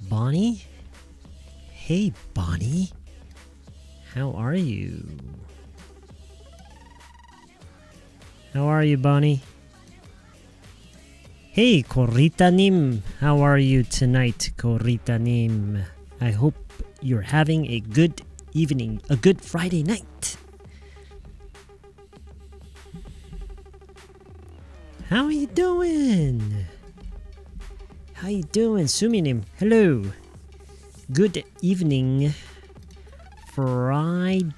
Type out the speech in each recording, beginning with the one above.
Bonnie? Hey, Bonnie. How are you? How are you, Bonnie? Hey, Koritanim. How are you tonight, Koritanim? I hope you're having a good evening, a good Friday night. How are you doing? How you doing, Suminim? Hello. Good evening. Friday.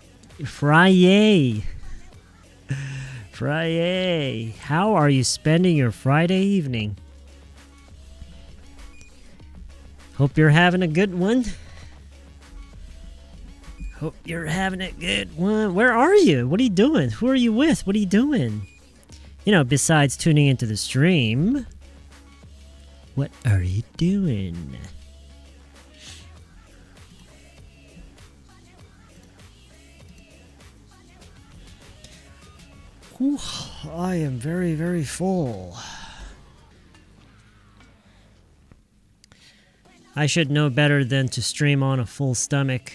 Friday. How are you spending your Friday evening? Hope you're having a good one. Hope you're having a good one. Where are you? What are you doing? Who are you with? What are you doing? You know, besides tuning into the stream, what are you doing? Whew, I am very, very full. I should know better than to stream on a full stomach.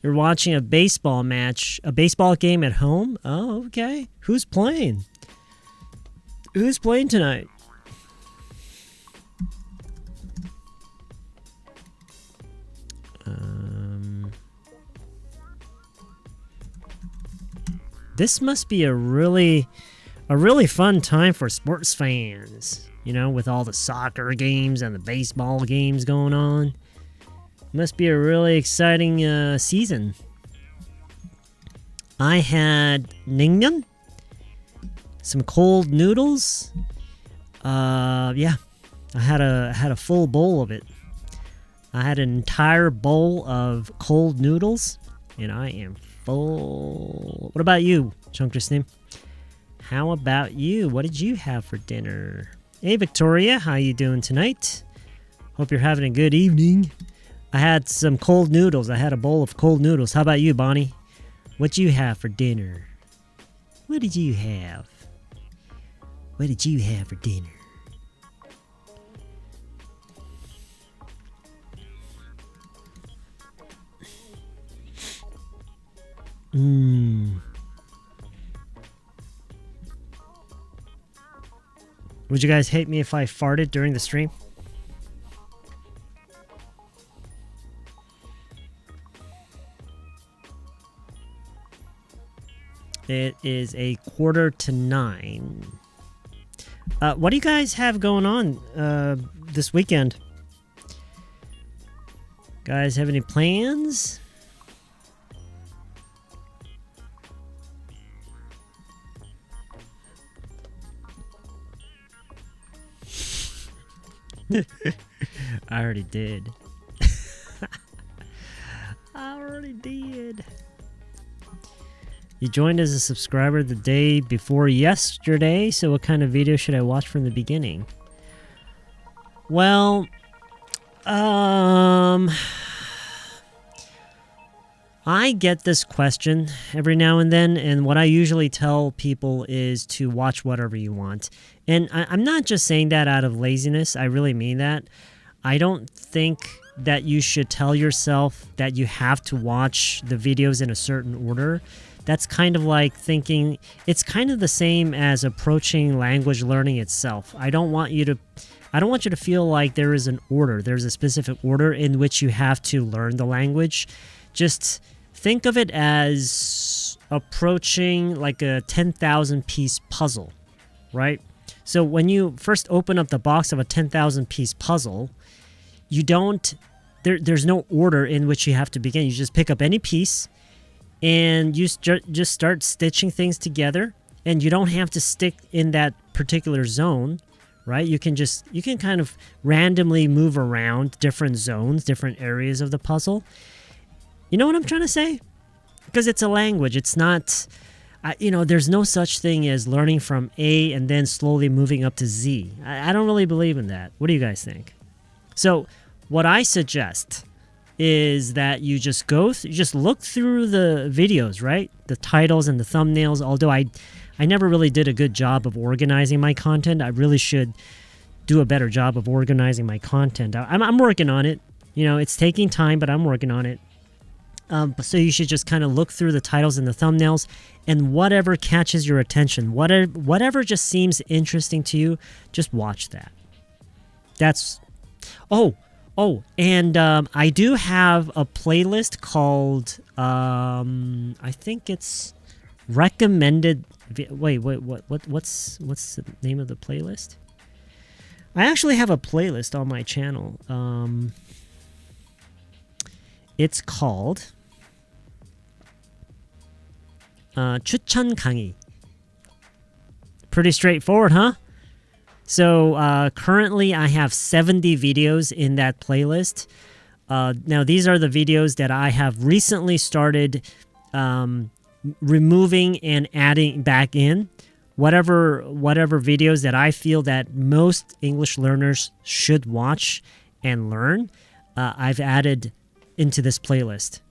You're watching a baseball match, a baseball game at home? Oh, okay. Who's playing? Who's playing tonight? This must be a really fun time for sports fans. You know, with all the soccer games and the baseball games going on. Must be a really exciting season. I had naengmyeon, some cold noodles. Yeah, I had a full bowl of it. I had an entire bowl of cold noodles, and I am full. What about you, Chunkrisnim? How about you? What did you have for dinner? Hey, Victoria, how you doing tonight? Hope you're having a good evening. I had some cold noodles. I had a bowl of cold noodles. How about you, Bonnie? What you have for dinner? What did you have? What did you have for dinner? Would you guys hate me if I farted during the stream? It is 8:45. What do you guys have going on this weekend? Guys have any plans? I already did. I already did. You joined as a subscriber the day before yesterday, so what kind of video should I watch from the beginning? Well, I get this question every now and then, and what I usually tell people is to watch whatever you want. And I'm not just saying that out of laziness, I really mean that. I don't think that you should tell yourself that you have to watch the videos in a certain order. That's kind of like thinking, it's kind of the same as approaching language learning itself. I don't want you to feel like there is an order. There's a specific order in which you have to learn the language. Just think of it as approaching like a 10,000 piece puzzle, right? So when you first open up the box of a 10,000 piece puzzle, there's no order in which you have to begin. You just pick up any piece and you just start stitching things together, and you don't have to stick in that particular zone, right? You can kind of randomly move around different zones, different areas of the puzzle. You know what I'm trying to say? Because it's a language. It's not, there's no such thing as learning from A and then slowly moving up to Z. I don't really believe in that. What do you guys think? So what I suggest is that you just look through the videos, right? The titles and the thumbnails, although I never really did a good job of organizing my content. I really should do a better job of organizing my content. I'm working on it. You know, it's taking time, but I'm working on it. So you should just kind of look through the titles and the thumbnails, and whatever catches your attention, whatever just seems interesting to you, just watch that. That's... and I do have a playlist called, I think it's recommended... Wait, what's the name of the playlist? I actually have a playlist on my channel. It's called 추천 강의. Pretty straightforward, huh? So currently I have 70 videos in that playlist. Now these are the videos that I have recently started removing and adding back in. Whatever videos that I feel that most English learners should watch and learn, I've added into this playlist.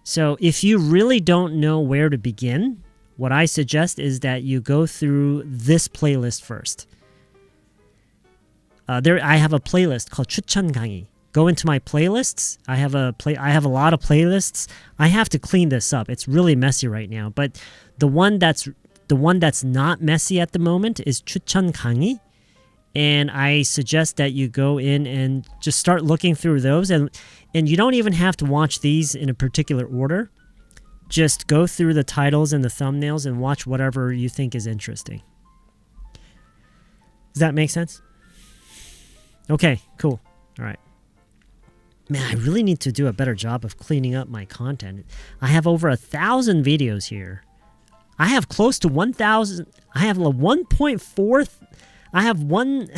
So if you really don't know where to begin, what I suggest is that you go through this playlist first. I have a playlist called 추천 강의. Go into my playlists. I have a lot of playlists. I have to clean this up. It's really messy right now. But the one that's not messy at the moment is 추천 강의. And I suggest that you go in and just start looking through those. And you don't even have to watch these in a particular order. Just go through the titles and the thumbnails and watch whatever you think is interesting. Does that make sense? Okay, cool. All right. Man, I really need to do a better job of cleaning up my content. I have over 1,000 videos here. I have close to 1,000. I have 1.4... I have one...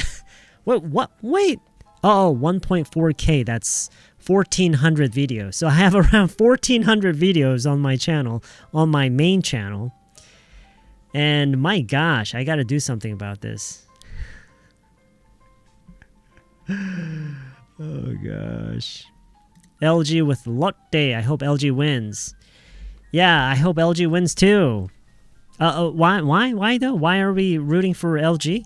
Wait. Oh, 1.4K. That's 1,400 videos. So I have around 1,400 videos on my channel, on my main channel. And my gosh, I got to do something about this. Oh gosh. LG with Lotte. I hope LG wins. Yeah, I hope LG wins too. Why though? Why are we rooting for LG?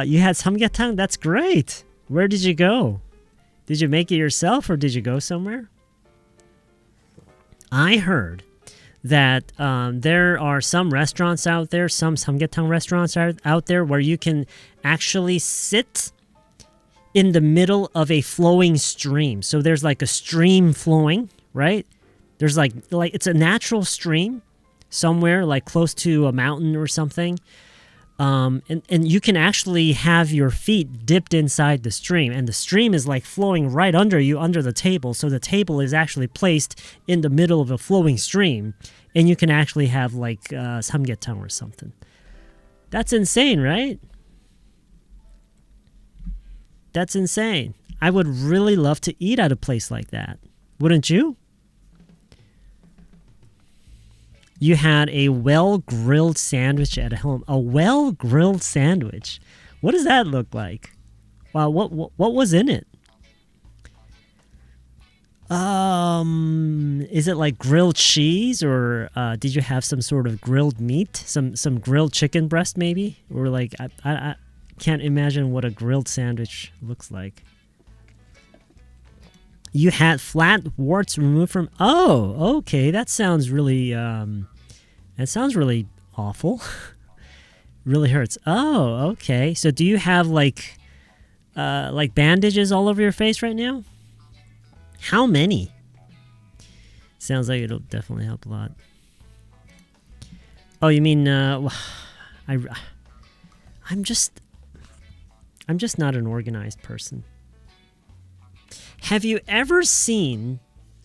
You had samgyetang? That's great. Where did you go? Did you make it yourself or did you go somewhere? I heard that there are some restaurants out there, some samgyetang restaurants out there where you can actually sit in the middle of a flowing stream. So there's like a stream flowing, right? There's like it's a natural stream somewhere like close to a mountain or something. And you can actually have your feet dipped inside the stream, and the stream is like flowing right under you, under the table. So the table is actually placed in the middle of a flowing stream, and you can actually have like samgyetang or something. That's insane, right? That's insane. I would really love to eat at a place like that. Wouldn't you? You had a well-grilled sandwich at home. A well-grilled sandwich. What does that look like? Wow, what was in it? Is it like grilled cheese, or did you have some sort of grilled meat? Some grilled chicken breast maybe? Or like I can't imagine what a grilled sandwich looks like. You had flat warts removed from... Oh, okay. That sounds really... awful. Really hurts. Oh, okay. So do you have like bandages all over your face right now? How many? Sounds like it'll definitely help a lot. Oh, you mean... I'm just not an organized person. Have you ever seen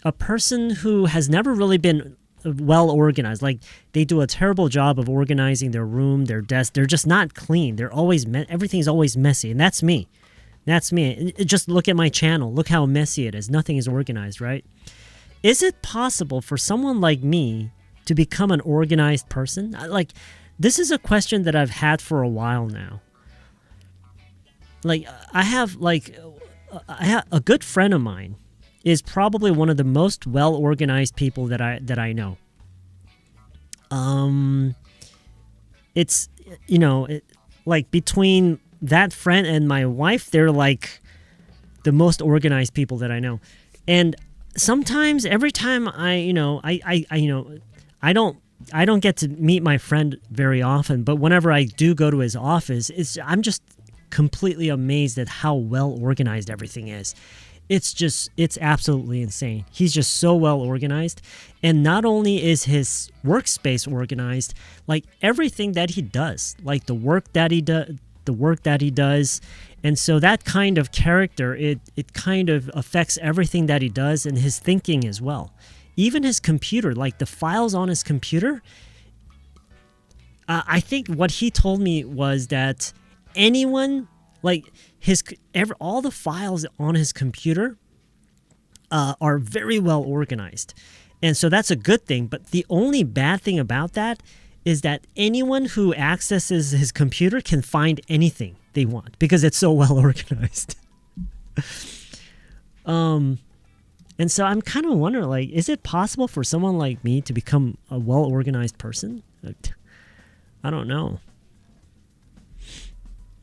a person who has never really been well organized? Like they do a terrible job of organizing their room, their desk. They're just not clean. They're always everything's always messy, and that's me. That's me. Just look at my channel. Look how messy it is. Nothing is organized, right? Is it possible for someone like me to become an organized person? Like, this is a question that I've had for a while now. Like, I have like a good friend of mine is probably one of the most well-organized people that I know. It's like between that friend and my wife, they're like the most organized people that I know. And sometimes, every time I don't get to meet my friend very often, but whenever I do go to his office, I'm just completely amazed at how well organized everything is. It's absolutely insane. He's just so well organized. And not only is his workspace organized, like everything that he does, like the work that he does. And so that kind of character, it kind of affects everything that he does and his thinking as well. Even his computer, like the files on his computer, I think what he told me was that anyone, like all the files on his computer are very well organized. And so that's a good thing. But the only bad thing about that is that anyone who accesses his computer can find anything they want because it's so well organized. And so I'm kind of wondering, like, is it possible for someone like me to become a well-organized person? I don't know.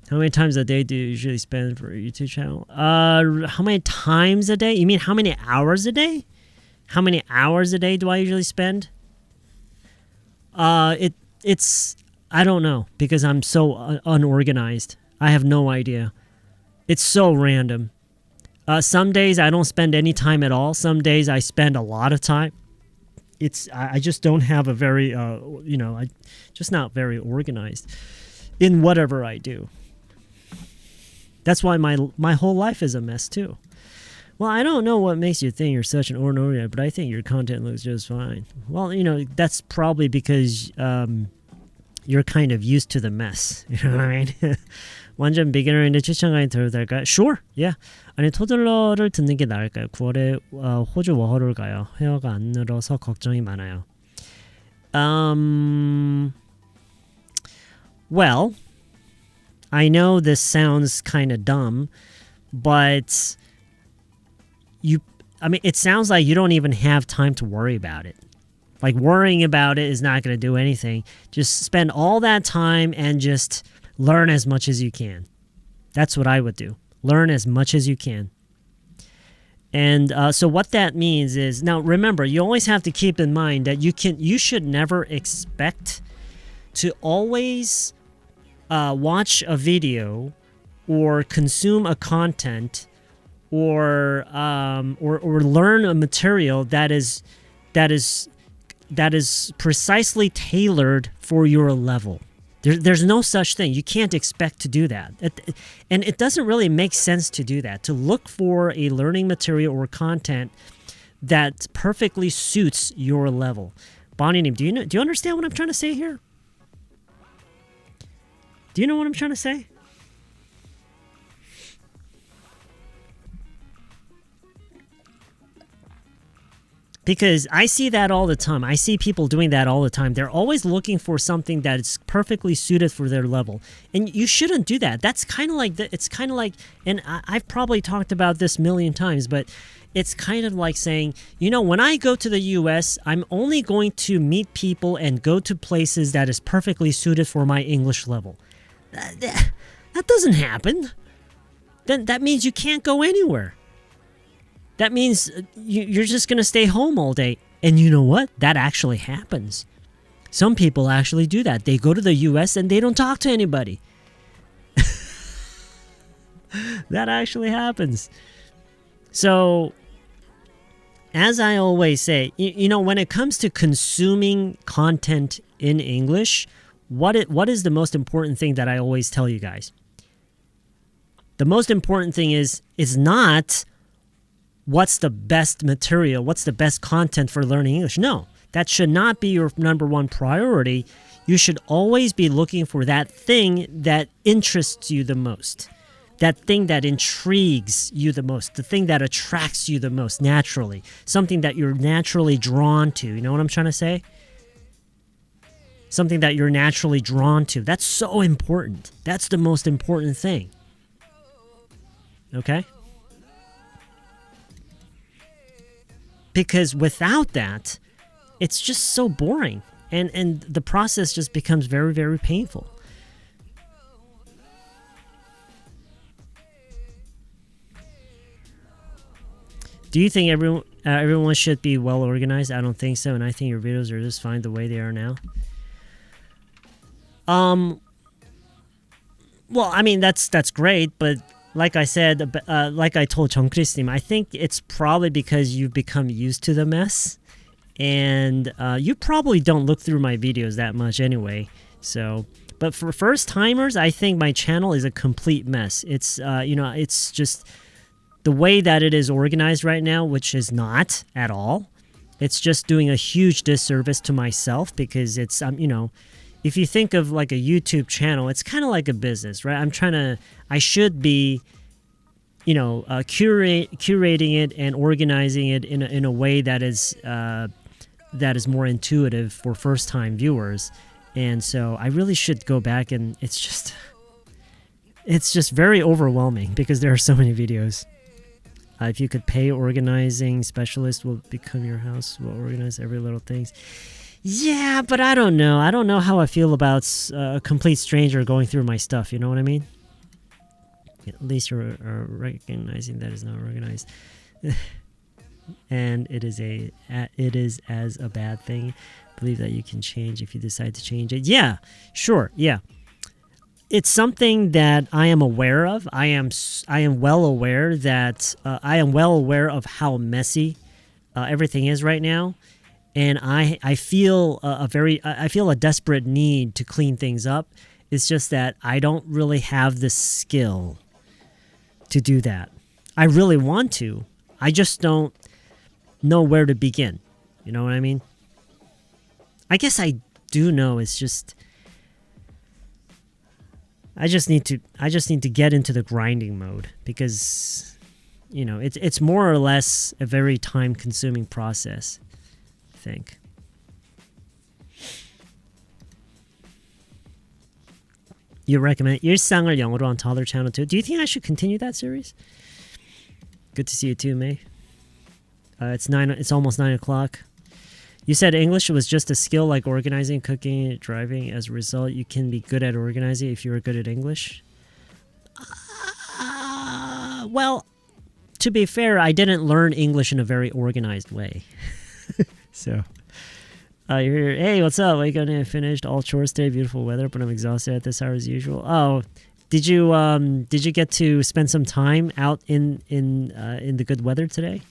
How many times a day do you usually spend for a YouTube channel? How many times a day? You mean how many hours a day? How many hours a day do I usually spend? It's I don't know because I'm so unorganized. I have no idea. It's so random. Some days I don't spend any time at all. Some days I spend a lot of time. I just don't have a very I just not very organized in whatever I do. That's why my whole life is a mess too. Well, I don't know what makes you think you're such an unorganized, but I think your content looks just fine. Well, that's probably because you're kind of used to the mess. You know what I mean? 완전 비기너인데 추천 강의 들어도 될까요? Sure, yeah. 아니 토들러를 듣는 게 나을까요? 9월에 호주 워홀을 가요. 회화가 안 늘어서 걱정이 많아요. Well, I know this sounds kind of dumb, but it sounds like you don't even have time to worry about it. Like worrying about it is not going to do anything. Just spend all that time and just learn as much as you can. That's what I would do. Learn as much as you can. And so what that means is, now remember, you always have to keep in mind that you should never expect to always watch a video or consume a content or learn a material that is precisely tailored for your level. There's no such thing. You can't expect to do that. And it doesn't really make sense to do that, to look for a learning material or content that perfectly suits your level. Bonnie-님, do you understand what I'm trying to say here? Do you know what I'm trying to say? Because I see that all the time. I see people doing that all the time. They're always looking for something that is perfectly suited for their level. And you shouldn't do that. That's kind of like, and I've probably talked about this a million times, but it's kind of like saying, when I go to the US, I'm only going to meet people and go to places that is perfectly suited for my English level. That doesn't happen. Then that means you can't go anywhere. That means you're just going to stay home all day. And you know what? That actually happens. Some people actually do that. They go to the US and they don't talk to anybody. That actually happens. So, as I always say, when it comes to consuming content in English, what is the most important thing that I always tell you guys? The most important thing is not what's the best material, what's the best content for learning English. No, that should not be your number one priority. You should always be looking for that thing that interests you the most, that thing that intrigues you the most, the thing that attracts you the most naturally, something that you're naturally drawn to. You know what I'm trying to say? Something that you're naturally drawn to. That's so important. That's the most important thing. Okay? because without that, it's just so boring. And the process just becomes very, very painful. Do you think everyone should be well organized? I don't think so, and I think your videos are just fine the way they are now. Well, I mean that's great, but like I said, like I told John Christim, I think it's probably because you've become used to the mess, and you probably don't look through my videos that much anyway. So, but for first timers, I think my channel is a complete mess. It's it's just the way that it is organized right now, which is not at all. It's just doing a huge disservice to myself because it's, if you think of like a YouTube channel, it's kind of like a business, right? I should be, curating it and organizing it in a way that is more intuitive for first-time viewers. And so I really should go back, and it's just very overwhelming because there are so many videos. If you could pay organizing specialist will become your house, will organize every little things. Yeah, but I don't know. I don't know how I feel about a complete stranger going through my stuff. You know what I mean? At least you're recognizing that it's not organized. And it is as a bad thing. Believe that you can change if you decide to change it. Yeah, sure. Yeah. It's something that I am aware of. I am well aware that I am well aware of how messy everything is right now, and I feel a desperate need to clean things up. It's just that I don't really have the skill to do that. I really want to. I just don't know where to begin. You know what I mean? I guess I do know. It's just I just need to get into the grinding mode because it's more or less a very time-consuming process, I think. You recommend 일상을 영어로 on Toddler Channel too? Do you think I should continue that series? Good to see you too, May. It's almost 9 o'clock. You said English was just a skill like organizing, cooking, driving. As a result, you can be good at organizing if you're good at English. Well, to be fair, I didn't learn English in a very organized way. So, you're here. Hey, what's up? Wake up and finished all chores today. Beautiful weather, but I'm exhausted at this hour as usual. Oh, did you get to spend some time out in the good weather today?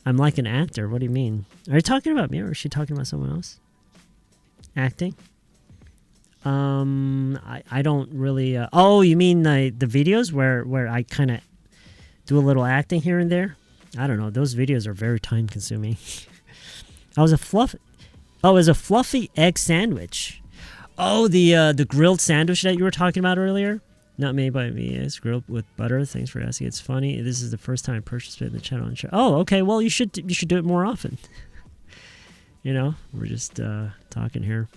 I'm like an actor. What do you mean? Are you talking about me or is she talking about someone else? Acting? I don't really... oh, you mean the videos where I kind of do a little acting here and there? I don't know. Those videos are very time consuming. It was a fluffy egg sandwich. Oh, the grilled sandwich that you were talking about earlier? Not made by me. It's grilled with butter. Thanks for asking. It's funny. This is the first time I purchased it in the channel. Oh, okay. Well, you should do it more often. We're just talking here.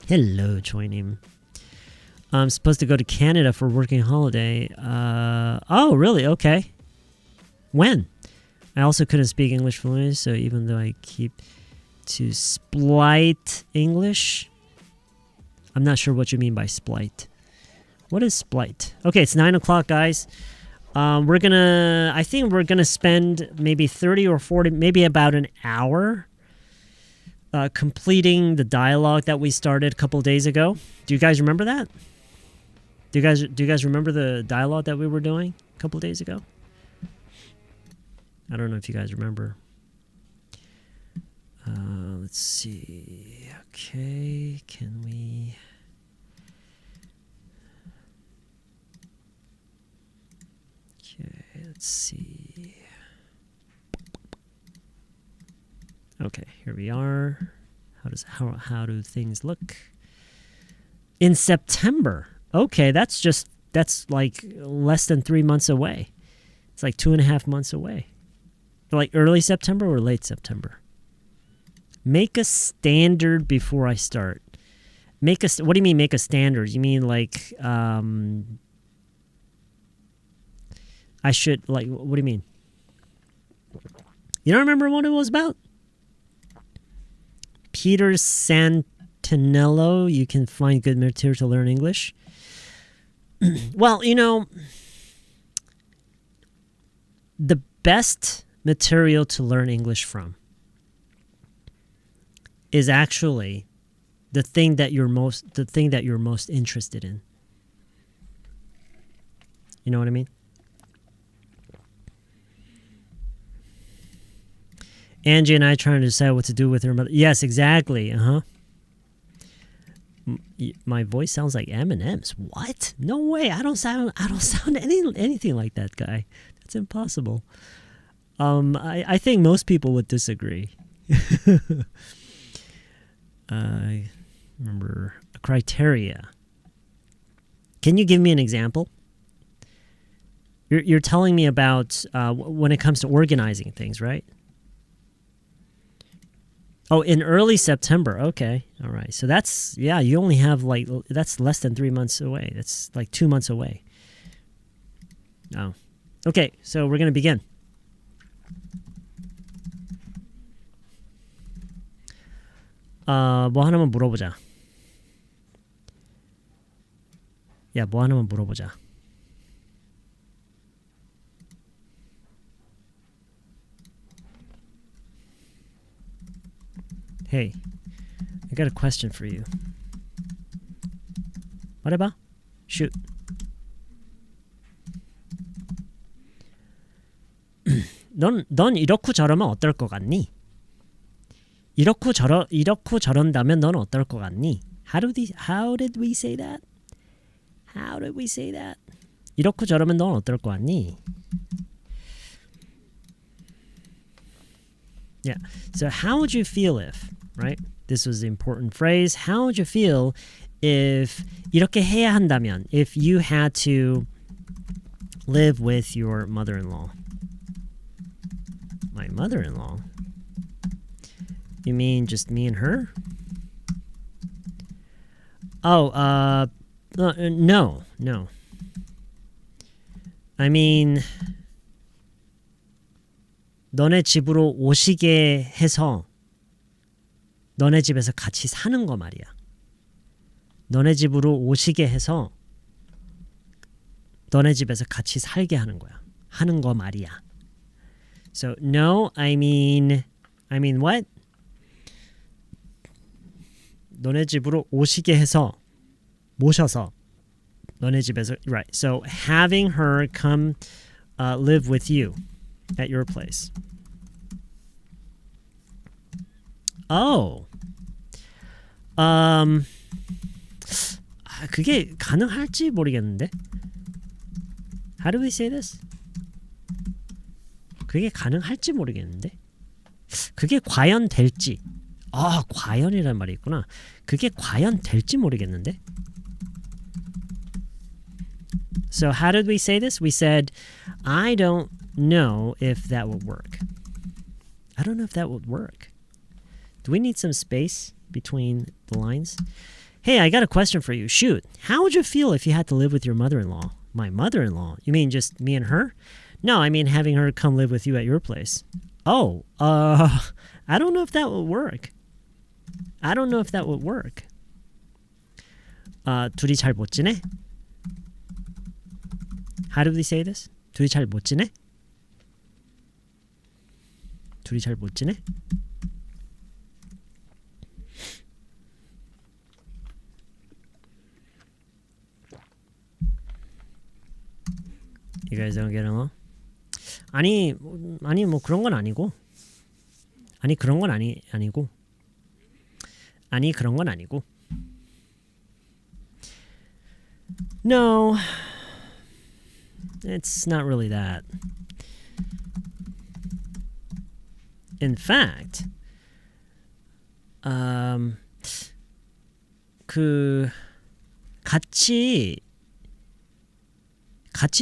Hello, joining. I'm supposed to go to Canada for working holiday. Oh, really? Okay. When? I also couldn't speak English fluently, so even though I keep to splite English, I'm not sure what you mean by splite. What is splite? Okay, it's 9 o'clock, guys. I think we're gonna spend maybe 30 or 40, maybe about an hour completing the dialogue that we started a couple days ago. Do you guys remember that? Do you guys remember the dialogue that we were doing a couple days ago? I don't know if you guys remember. Let's see. Okay, can we... Okay, let's see. Okay, here we are. How do things look? In September. Okay, that's like less than 3 months away. It's like 2.5 months away. Like early September or late September. Make a standard before I start. What do you mean make a standard? You mean like I should, like, what do you mean? You don't remember what it was about? Peter Santinello, you can find good material to learn English. Well, you know, the best material to learn English from is actually the thing that you're most interested in. You know what I mean? Angie and I trying to decide what to do with her mother. Yes, exactly. My voice sounds like Eminem's. What? No way. I don't sound anything like that guy. That's impossible. I think most people would disagree. I remember a criteria. Can you give me an example? You're telling me about when it comes to organizing things, right? Oh, in early September. Okay. All right. So that's, yeah, you only have that's less than 3 months away. That's like 2 months away. Oh. Okay. So we're going to begin. 뭐 하나만 물어보자. 야, 뭐 하나만 물어보자. Hey, I got a question for you. 말해봐. Shoot. 넌 이렇고 저러면 어떨 것 같니? 이렇고 저런다면 넌 어떨 것 같니? How did we say that? How did we say that? 이렇고 저러면 넌 어떨 것 같니? Yeah. So how would you feel if, right? This was the important phrase. How would you feel if 이렇게 해야 한다면, if you had to live with your mother-in-law? My mother-in-law? You mean just me and her? Oh, no. I mean, 너네 집으로 오시게 해서 너네 집에서 같이 사는 거 말이야. 너네 집으로 오시게 해서 너네 집에서 같이 살게 하는 거야. 하는 거 말이야. So, no, I mean what? 너네 집으로 오시게 해서 모셔서 너네 집에서, right. So, having her come live with you at your place. Oh. 그게 가능할지 모르겠는데. How do we say this? 그게 가능할지 모르겠는데. 그게 과연 될지. 과연이란 말이 있구나. 그게 과연 될지 모르겠는데. So how did we say this? We said, I don't know if that would work. I don't know if that would work. Do we need some space between the lines? Hey, I got a question for you. Shoot. How would you feel if you had to live with your mother-in-law? My mother-in-law? You mean just me and her? No, I mean having her come live with you at your place. Oh, I don't know if that would work. I don't know if that would work. 둘이 잘 못 지내? How do we say this? 둘이 잘 못 지내? 둘이 잘 못 지내? You guys don't get along? 아니 뭐 그런 건 아니고. 아니 그런 건 아니고. 아니 그런 건 아니고. No. It's not really that. In fact, 같이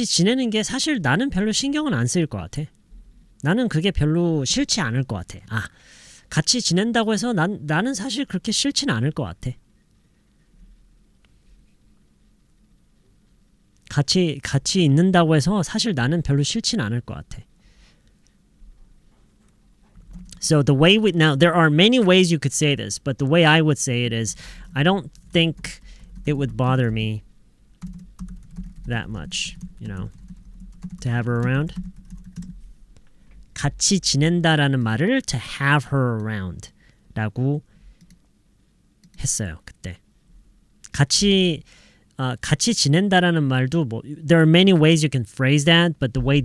지내는 게 사실 나는 별로 신경은 안 쓰일 것 같아. 나는 그게 별로 싫지 않을 것 같아. 같이 지낸다고 해서 나는 사실 그렇게 싫지는 않을 것 같아. 같이 있는다고 해서 사실 나는 별로 싫지는 않을 것 같아. So the way we now there are many ways you could say this, but the way I would say it is I don't think it would bother me that much, to have her around. 같이 지낸다라는 말을 to have her around 라고 했어요, 그때. 같이 지낸다라는 말도 there are many ways you can phrase that, but the way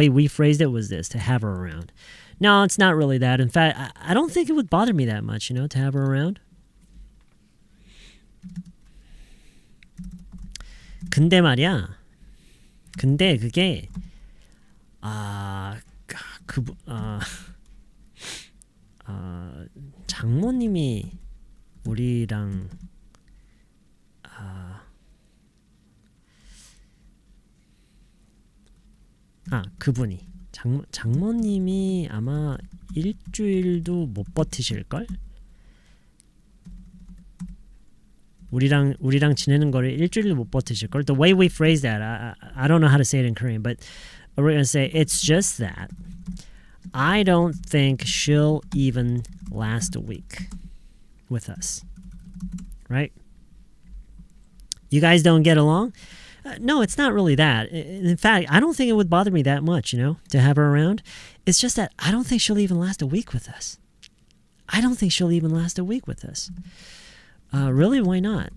we phrased it was this, to have her around. No, it's not really that. In fact, I don't think it would bother me that much, to have her around. 근데 말이야. 근데 그게 장모님이 우리랑 그분이 장모님이 아마 일주일도 못 버티실걸? 우리랑 지내는 거를 일주일도 못 버티실걸? The way we phrase that, I don't know how to say it in Korean, but we're going to say it's just that I don't think she'll even last a week with us. Right? You guys don't get along? No, it's not really that. In fact, I don't think it would bother me that much, to have her around. It's just that I don't think she'll even last a week with us. I don't think she'll even last a week with us. Really? Why not?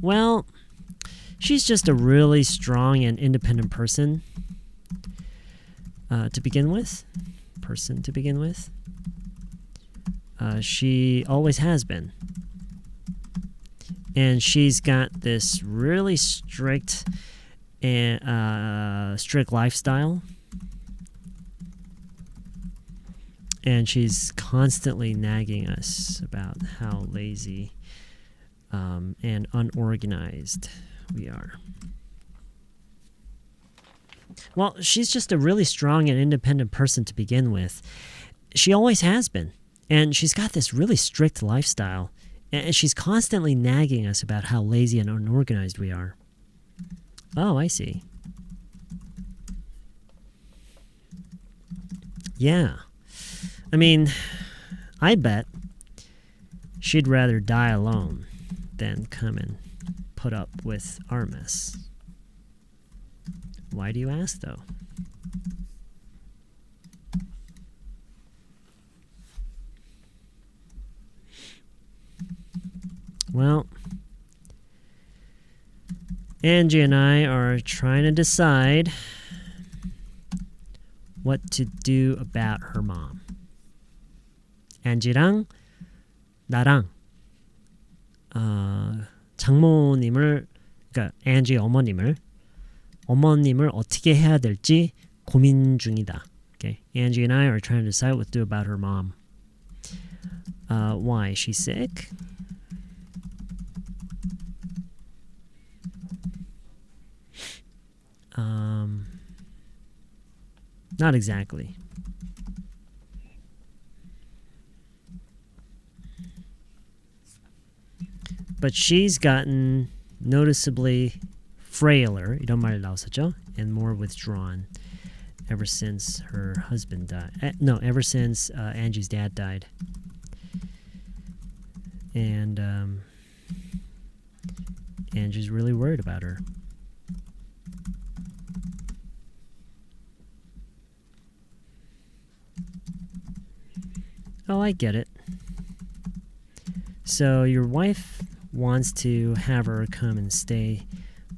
Well, she's just a really strong and independent person to begin with. She always has been. And she's got this really strict lifestyle. And she's constantly nagging us about how lazy and unorganized we are. Well, she's just a really strong and independent person to begin with. She always has been. And she's got this really strict lifestyle. And she's constantly nagging us about how lazy and unorganized we are. Oh, I see. Yeah. I mean, I bet she'd rather die alone than come and put up with our mess. Why do you ask, though? Well, Angie and I are trying to decide what to do about her mom. 안지랑 나랑 장모님을, 그러니까 안지 어머님을 어떻게 해야 될지 고민 중이다. Okay, Angie and I are trying to decide what to do about her mom. Why? Is she sick? Not exactly. But she's gotten noticeably frailer, 이런 말 나왔었죠? And more withdrawn ever since her husband died. No, ever since Angie's dad died. And Angie's really worried about her. Oh, I get it. So your wife wants to have her come and stay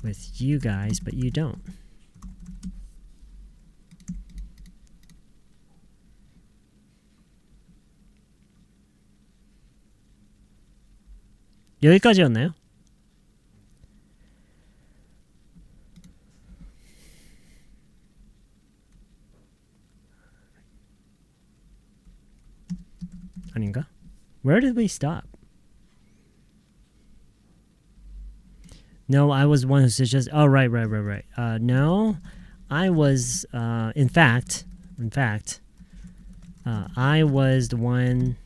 with you guys, but you don't. 여기까지였나요? 아닌가? Where did we stop? No, I was one who suggested. Oh, right. No, I was. In fact, I was the one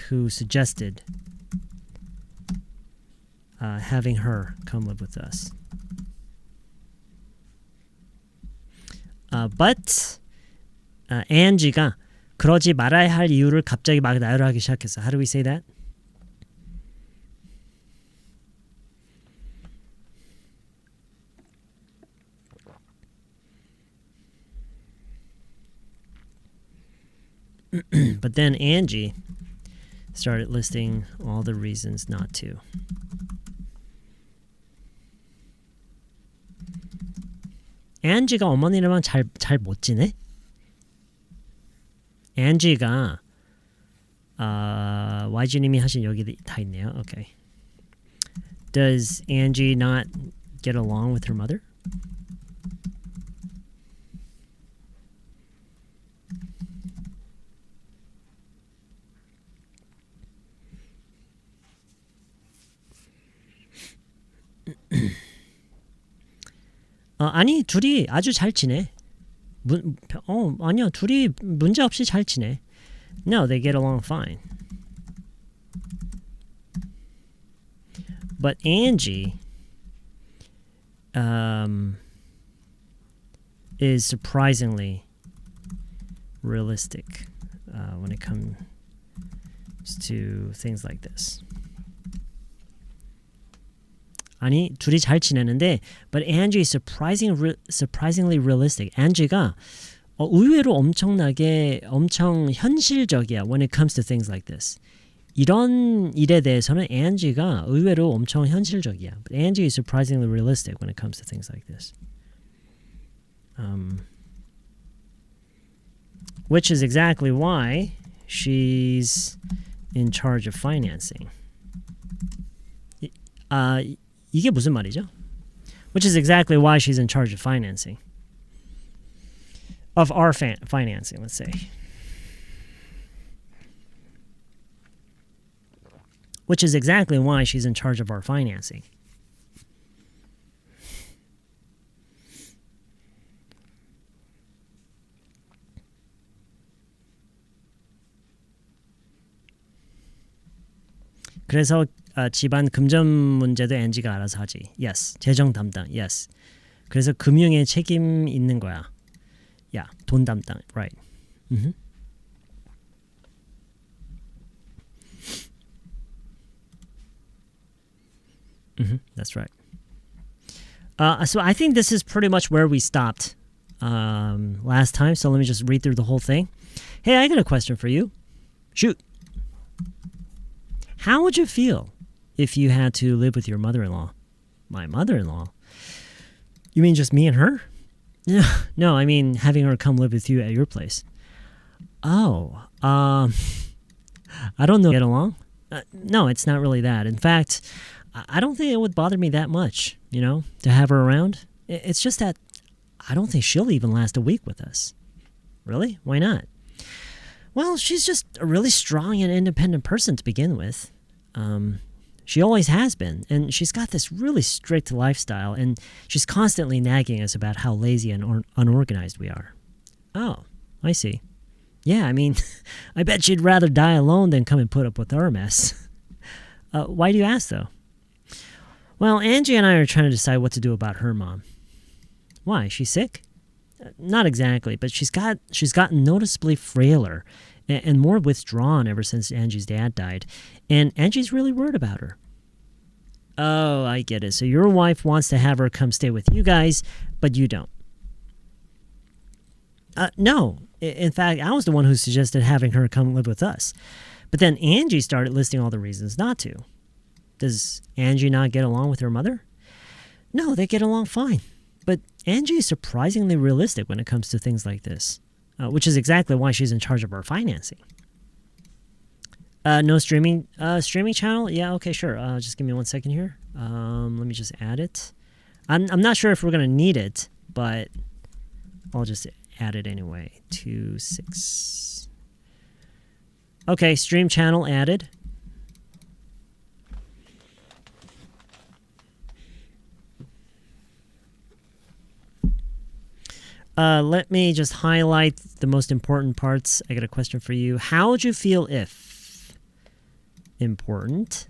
who suggested having her come live with us. But Angie가 그러지 말아야 할 이유를 갑자기 막 나열하기 시작했어. How do we say that? But then Angie started listing all the reasons not to. Angie가 어머니랑 잘 못 지내? Angie가 YG님이 하신 여기 다 있네요. Okay. Does Angie not get along with her mother? 아니 둘이 아주 잘 지내. 아니요 둘이 문제 없이 잘 지내. No, they get along fine. But Angie is surprisingly realistic when it comes to things like this. 아니 둘이 잘 지내는데 but Angie is surprisingly realistic. Angie가 의외로 엄청 현실적이야 when it comes to things like this. 이런 일에 대해서는 Angie가 의외로 엄청 현실적이야. But Angie is surprisingly realistic when it comes to things like this. Which is exactly why she's in charge of financing. 이게 무슨 말이죠? Which is exactly why she's in charge of financing. Of our financing, let's say. Which is exactly why she's in charge of our financing. 그래서 집안 금전 문제도 Angie가 알아서 하지. Yes. 재정 담당. Yes. 그래서 금융에 책임 있는 거야. 야, 돈 담당. Right. That's right. So I think this is pretty much where we stopped last time. So let me just read through the whole thing. Hey, I got a question for you. Shoot. How would you feel if you had to live with your mother-in-law? My mother-in-law? You mean just me and her? No, I mean having her come live with you at your place. Oh, I don't know. Get along? No, it's not really that. In fact, I don't think it would bother me that much, to have her around. It's just that I don't think she'll even last a week with us. Really? Why not? Well, she's just a really strong and independent person to begin with. She always has been, and she's got this really strict lifestyle, and she's constantly nagging us about how lazy and unorganized we are. Oh, I see. Yeah, I mean, I bet she'd rather die alone than come and put up with our mess. Why do you ask, though? Well, Angie and I are trying to decide what to do about her mom. Why? She's sick? Not exactly, but she's gotten noticeably frailer and more withdrawn ever since Angie's dad died. And Angie's really worried about her. Oh, I get it. So your wife wants to have her come stay with you guys, but you don't. No. In fact, I was the one who suggested having her come live with us. But then Angie started listing all the reasons not to. Does Angie not get along with her mother? No, they get along fine. But Angie is surprisingly realistic when it comes to things like this, which is exactly why she's in charge of our financing. No streaming channel? Yeah, okay, sure. Just give me 1 second here. Let me just add it. I'm not sure if we're going to need it, but I'll just add it anyway. 2.6. Okay, stream channel added. Let me just highlight the most important parts. I got a question for you. How would you feel if important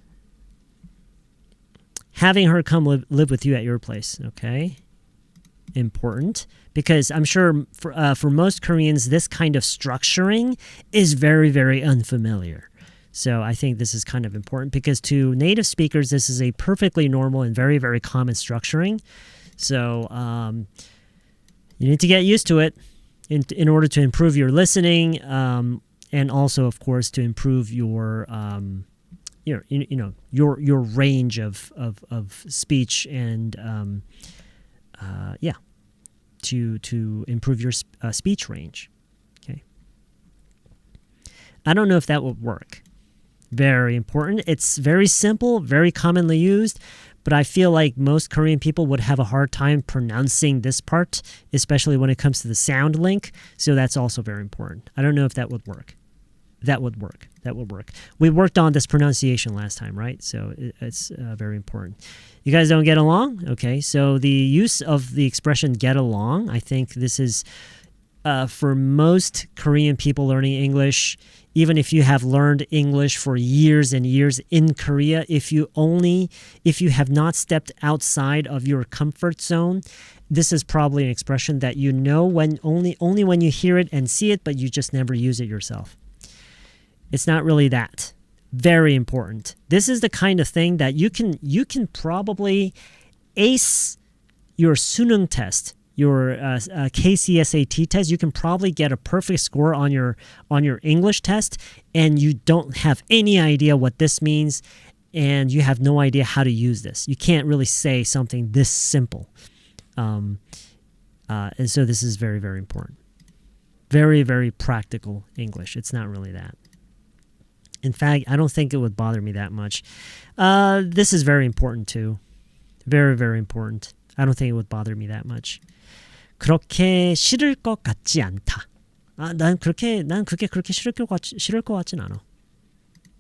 having her come live with you at your place? Okay. important because I'm sure for most Koreans, this kind of structuring is very, very unfamiliar. So I think this is kind of important because to native speakers, this is a perfectly normal and very, very common structuring. So you need to get used to it in order to improve your listening and also, of course, to improve your your range of speech and to improve your speech range. Okay. I don't know if that would work. Very important. It's very simple, very commonly used, but I feel like most Korean people would have a hard time pronouncing this part, especially when it comes to the sound link. So that's also very important. I don't know if that would work. That would work. That would work. We worked on this pronunciation last time, right? So it's very important. You guys don't get along? Okay, so the use of the expression get along, I think this is for most Korean people learning English, even if you have learned English for years and years in Korea, if you have not stepped outside of your comfort zone, this is probably an expression that you know when only when you hear it and see it, but you just never use it yourself. It's not really that. Very important. This is the kind of thing that you can probably ace your Sunung test, your KCSAT test. You can probably get a perfect score on your English test, and you don't have any idea what this means, and you have no idea how to use this. You can't really say something this simple. And so this is very, very important. Very, very practical English. It's not really that. In fact, I don't think it would bother me that much. This is very important too. Very, very important. I don't think it would bother me that much. 그렇게 싫을 것 같지 않다. 난 그렇게 싫을 것 같진 않아.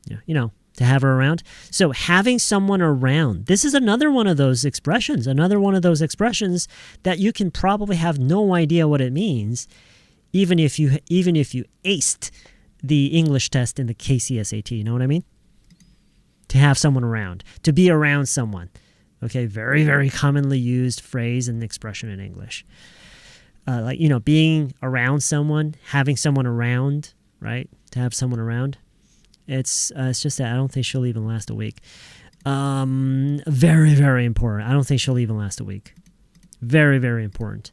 Yeah, to have her around. So having someone around. This is another one of those expressions. Another one of those expressions that you can probably have no idea what it means, even if you aced the English test in the KCSAT. You know what I mean? To have someone around. To be around someone. Okay, very, very commonly used phrase and expression in English. Being around someone, having someone around, right? To have someone around. It's just that I don't think she'll even last a week. Very, very important. I don't think she'll even last a week. Very, very important.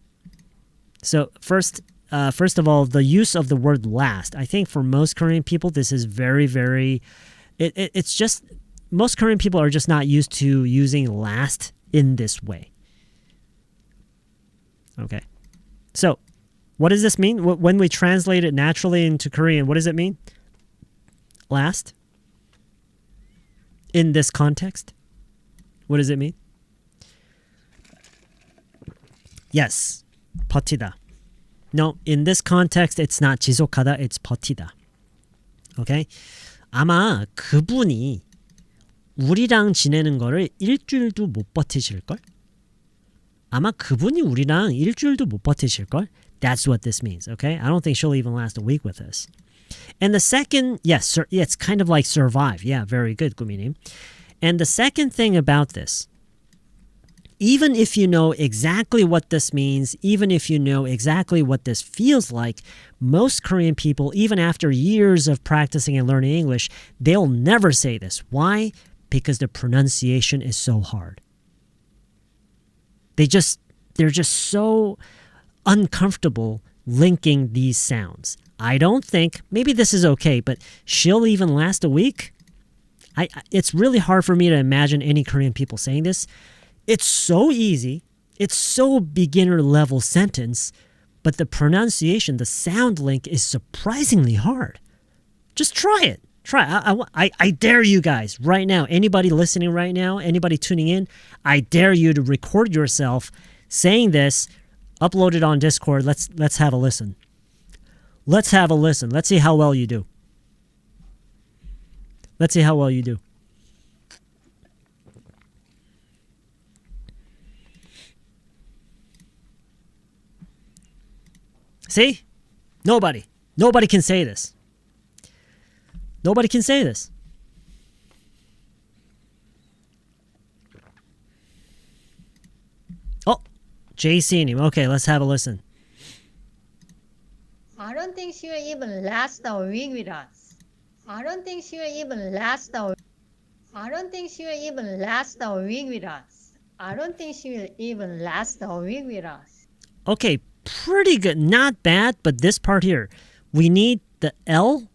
So first of all, the use of the word last. I think for most Korean people, this is very, very... It's just... Most Korean people are just not used to using last in this way. Okay. So, what does this mean? When we translate it naturally into Korean, what does it mean? Last? In this context? What does it mean? Yes. 버티다. No, in this context, it's not 지속하다, it's 버티다. Okay? 아마 그분이 우리랑 지내는 거를 일주일도 못 버티실걸? 아마 그분이 우리랑 일주일도 못 버티실걸? That's what this means, okay? I don't think she'll even last a week with us. And the second, yes, it's kind of like survive. Yeah, very good, 구미님. And the second thing about this, even if you know exactly what this means, even if you know exactly what this feels like, most Korean people, even after years of practicing and learning English, they'll never say this. Why? Because the pronunciation is so hard. They're just so uncomfortable linking these sounds. I don't think, maybe this is okay, but she'll even last a week? It's really hard for me to imagine any Korean people saying this. It's so easy. It's so beginner level sentence, but the pronunciation, the sound link is surprisingly hard. Just try it. I dare you guys right now, anybody listening right now, anybody tuning in, I dare you to record yourself saying this, upload it on Discord. Let's have a listen. Let's have a listen. Let's see how well you do. Let's see how well you do. See? Nobody can say this. Nobody can say this. Oh, JC. Okay, let's have a listen. I don't think she will even last a week with us. I don't think she will even last a I don't think she will even last a week with us. I don't think she will even last a week with us. Okay, pretty good. Not bad, but this part here, we need the L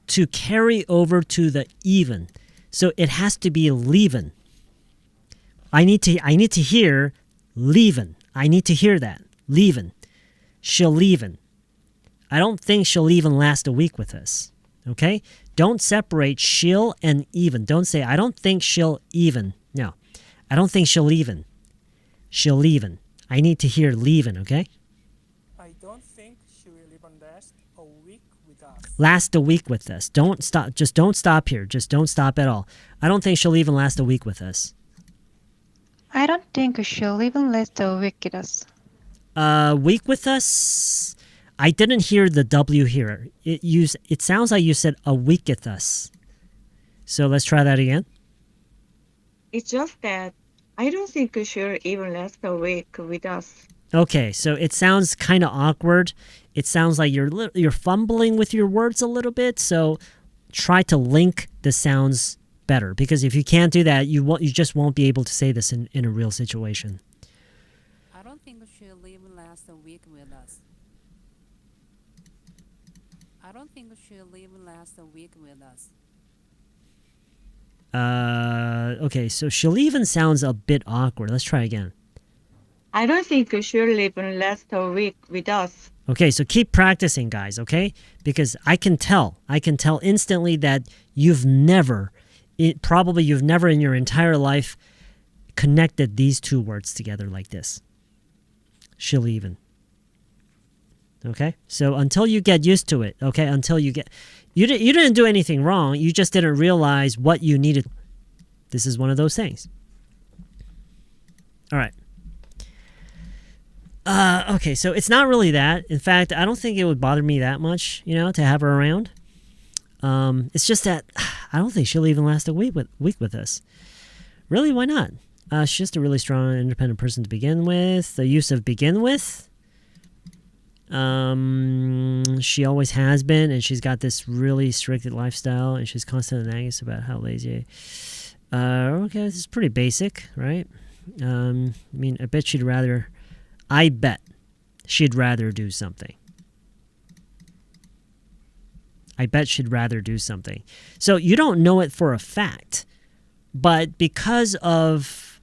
to carry over to the even. So it has to be leaving. I need to hear leaving. I need to hear that. Leaving. She'll leaving. I don't think she'll even last a week with us. Okay? Don't separate she'll and even. Don't say, I don't think she'll even. No. I don't think she'll even. She'll leaving. I need to hear leaving, okay? I don't think she will even last a week with us. Last a week with us. Don't stop. Just don't stop here. Just don't stop at all. I don't think she'll even last a week with us. I don't think she'll even last a week with us. Week with us? I didn't hear the W here. It sounds like you said a week with us. So let's try that again. It's just that I don't think she'll even last a week with us. Okay, so it sounds kind of awkward. It sounds like you're fumbling with your words a little bit. So try to link the sounds better, because if you can't do that, you just won't be able to say this in a real situation. I don't think she'll even last a week with us. I don't think she'll even last a week with us. Okay, so she'll even sounds a bit awkward. Let's try again. I don't think she'll even last a week with us. Okay, so keep practicing, guys, okay? Because I can tell instantly that you've never in your entire life connected these two words together like this. She'll even. Okay? So until you get used to it, okay? You didn't do anything wrong. You just didn't realize what you needed. This is one of those things. All right. Okay, so it's not really that. In fact, I don't think it would bother me that much, to have her around. It's just that I don't think she'll even last a week with us. Really, why not? She's just a really strong, independent person to begin with. The use of begin with. She always has been, and she's got this really strict lifestyle, and she's constantly nagging about how lazy. Okay, this is pretty basic, right? I bet she'd rather do something. I bet she'd rather do something. So you don't know it for a fact, but because of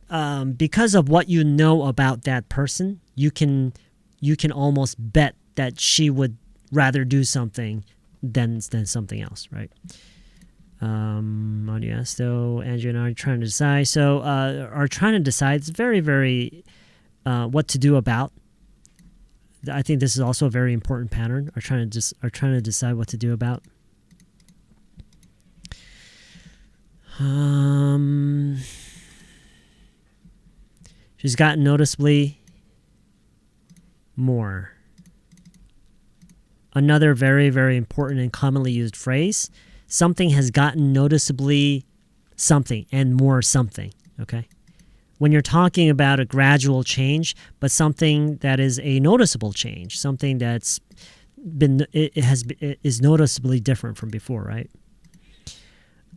what you know about that person, you can almost bet that she would rather do something than something else, right? Audio, Andrew and I are trying to decide. So are trying to decide. It's very, very what to do about. I think this is also a very important pattern. Are trying to decide what to do about. She's gotten noticeably more. Another very, very important and commonly used phrase. Something has gotten noticeably something and more something. Okay. When you're talking about a gradual change, but something that is a noticeable change, something that's is noticeably different from before, right?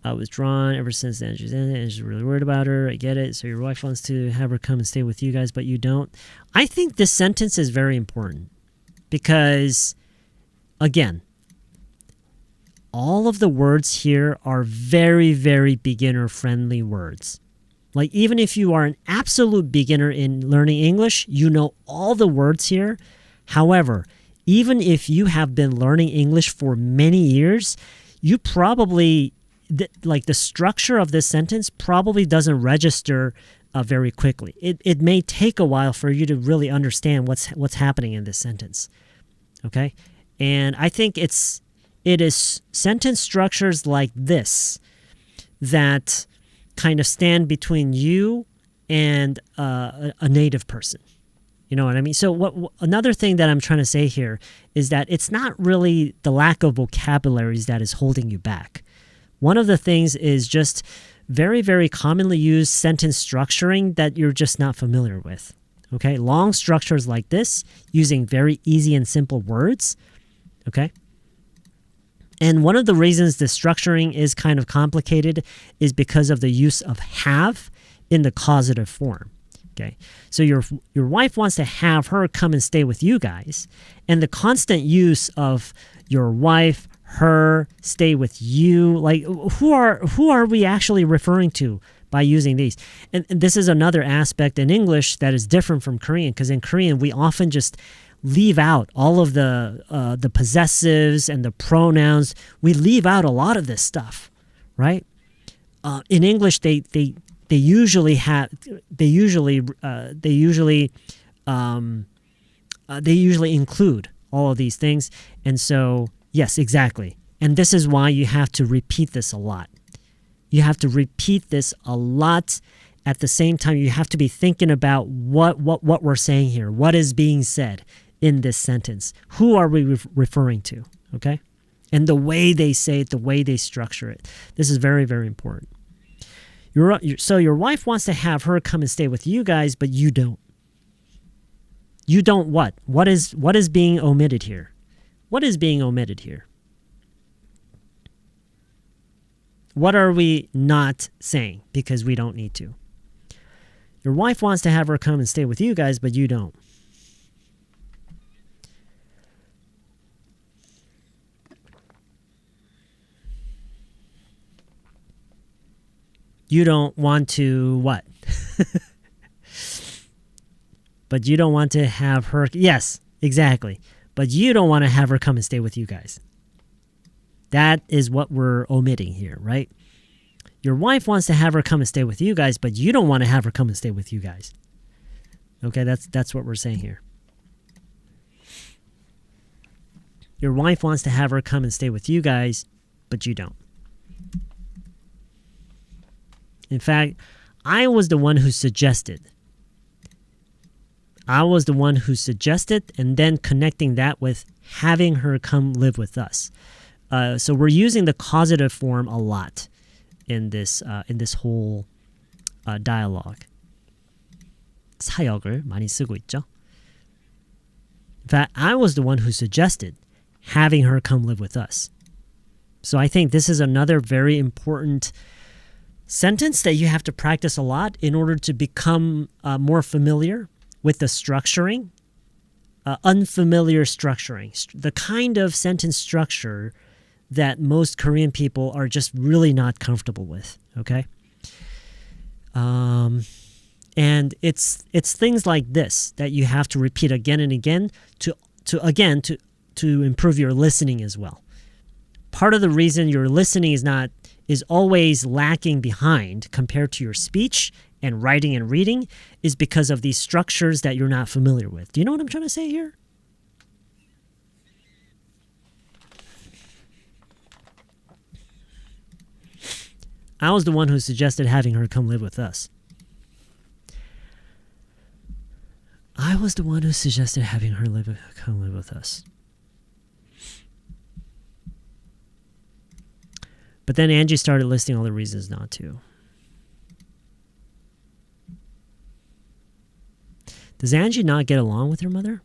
Withdrawn ever since then. She's really worried about her. I get it. So your wife wants to have her come and stay with you guys, but you don't. I think this sentence is very important because, again, all of the words here are very, very beginner-friendly words. Like, even if you are an absolute beginner in learning English, you know all the words here. However, even if you have been learning English for many years, you probably, the structure of this sentence probably doesn't register very quickly. It may take a while for you to really understand what's happening in this sentence. Okay? And I think it is sentence structures like this that kind of stand between you and a native person. You know what I mean? So another thing that I'm trying to say here is that it's not really the lack of vocabularies that is holding you back. One of the things is just very, very commonly used sentence structuring that you're just not familiar with. Okay, long structures like this using very easy and simple words. Okay. And one of the reasons the structuring is kind of complicated is because of the use of have in the causative form. Okay, so your wife wants to have her come and stay with you guys, and the constant use of your wife, her, stay with you, like who are we actually referring to by using these? And this is another aspect in English that is different from Korean, because in Korean we often just leave out all of the possessives and the pronouns. We leave out a lot of this stuff, right? In English, they usually include all of these things. And so, yes, exactly. And this is why you have to repeat this a lot. You have to repeat this a lot. At the same time, you have to be thinking about what we're saying here. What is being said in this sentence? Who are we referring to? Okay? And the way they say it, the way they structure it. This is very, very important. So your wife wants to have her come and stay with you guys, but you don't. You don't what? What is being omitted here? What is being omitted here? What are we not saying because we don't need to? Your wife wants to have her come and stay with you guys, but you don't. You don't want to what? But you don't want to have her... Yes, exactly. But you don't want to have her come and stay with you guys. That is what we're omitting here, right? Your wife wants to have her come and stay with you guys, but you don't want to have her come and stay with you guys. Okay, that's what we're saying here. Your wife wants to have her come and stay with you guys, but you don't. In fact, I was the one who suggested. And then connecting that with having her come live with us. So we're using the causative form a lot in this whole dialogue. 사역을 많이 쓰고 있죠. In fact, I was the one who suggested having her come live with us. So I think this is another very important sentence that you have to practice a lot in order to become more familiar with the structuring, unfamiliar structuring, the kind of sentence structure that most Korean people are just really not comfortable with, okay? And it's things like this that you have to repeat again and again to improve your listening as well. Part of the reason your listening is always lacking behind compared to your speech and writing and reading is because of these structures that you're not familiar with. Do you know what I'm trying to say here? I was the one who suggested having her come live with us. I was the one who suggested having her come live with us. But then Angie started listing all the reasons not to. Does Angie not get along with her mother?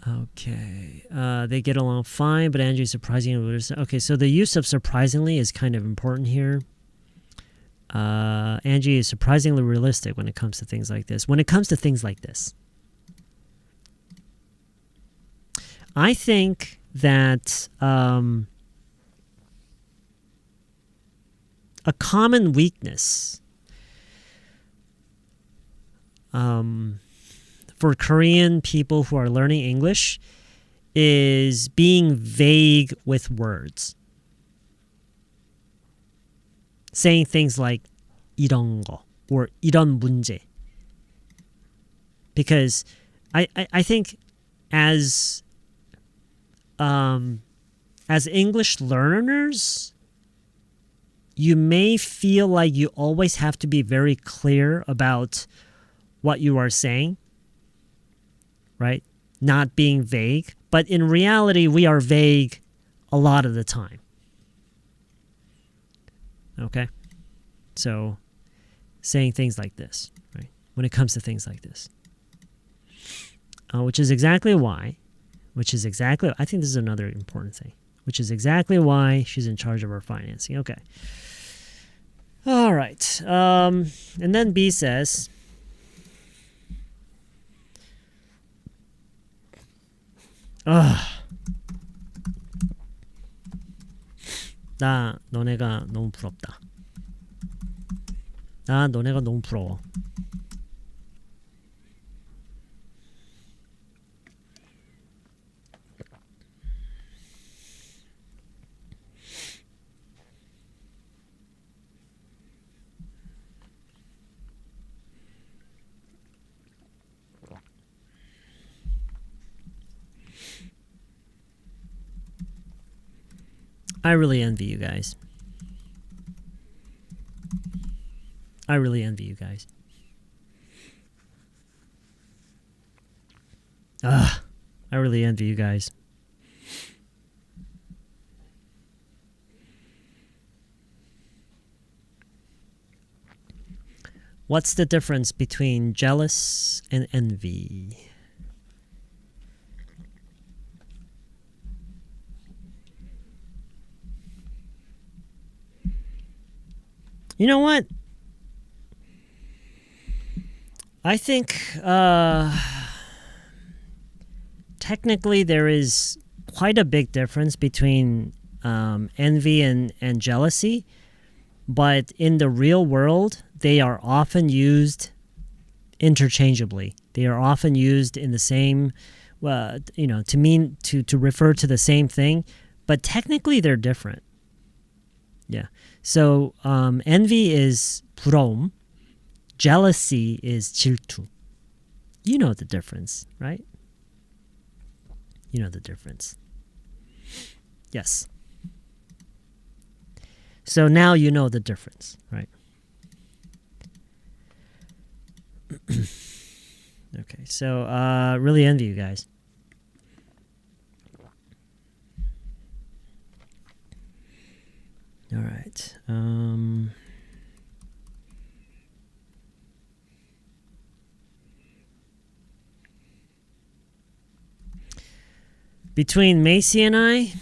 Okay. They get along fine, but Angie's surprisingly... Okay, so the use of surprisingly is kind of important here. Angie is surprisingly realistic when it comes to things like this. I think that a common weakness for Korean people who are learning English is being vague with words. Saying things like 이런 거 or 이런 문제. Because I think as English learners, you may feel like you always have to be very clear about what you are saying, right? Not being vague. But in reality, we are vague a lot of the time. Okay? So, saying things like this, right? When it comes to things like this. Which is exactly why, I think this is another important thing, which is exactly why she's in charge of our financing. Okay. All right. And then B says, 나 너네가 너무 부럽다. 나 너네가 너무 부러워. I really envy you guys. I really envy you guys. I really envy you guys. What's the difference between jealous and envy? You know what? I think technically there is quite a big difference between envy and jealousy, but in the real world, they are often used interchangeably. They are often used in the same, to mean to refer to the same thing, but technically they're different. Yeah. So envy is 부러움. Jealousy is 질투. You know the difference, right? You know the difference. Yes. So now you know the difference, right? Okay, so really envy you guys. All right. Between Macy and I,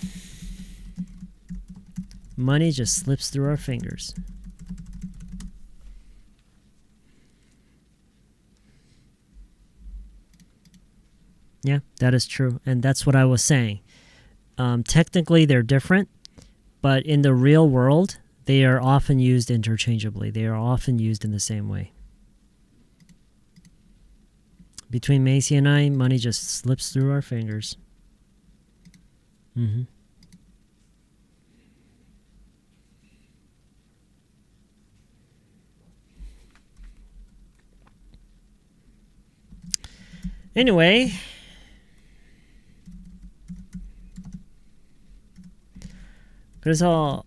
money just slips through our fingers. Yeah, that is true. And that's what I was saying. Technically, they're different, but in the real world, they are often used interchangeably. They are often used in the same way. Between Macy and I, money just slips through our fingers. Mm-hmm. Anyway, 그래서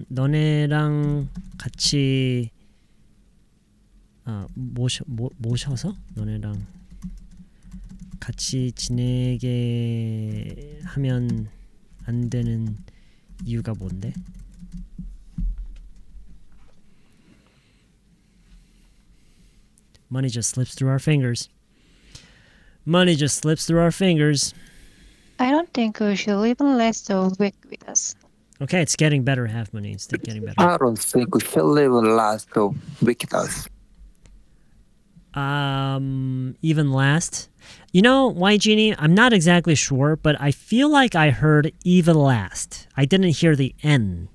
너네랑 같이 모셔서 너네랑 같이 지내게 하면 안 되는 이유가 뭔데? Money just slips through our fingers. Money just slips through our fingers. I don't think we should even last a week with us. Okay, it's getting better, Half Money. It's getting better. I don't think we shall even last a week with us. Even last? You know, White Genie, I'm not exactly sure, but I feel like I heard even last. I didn't hear the N.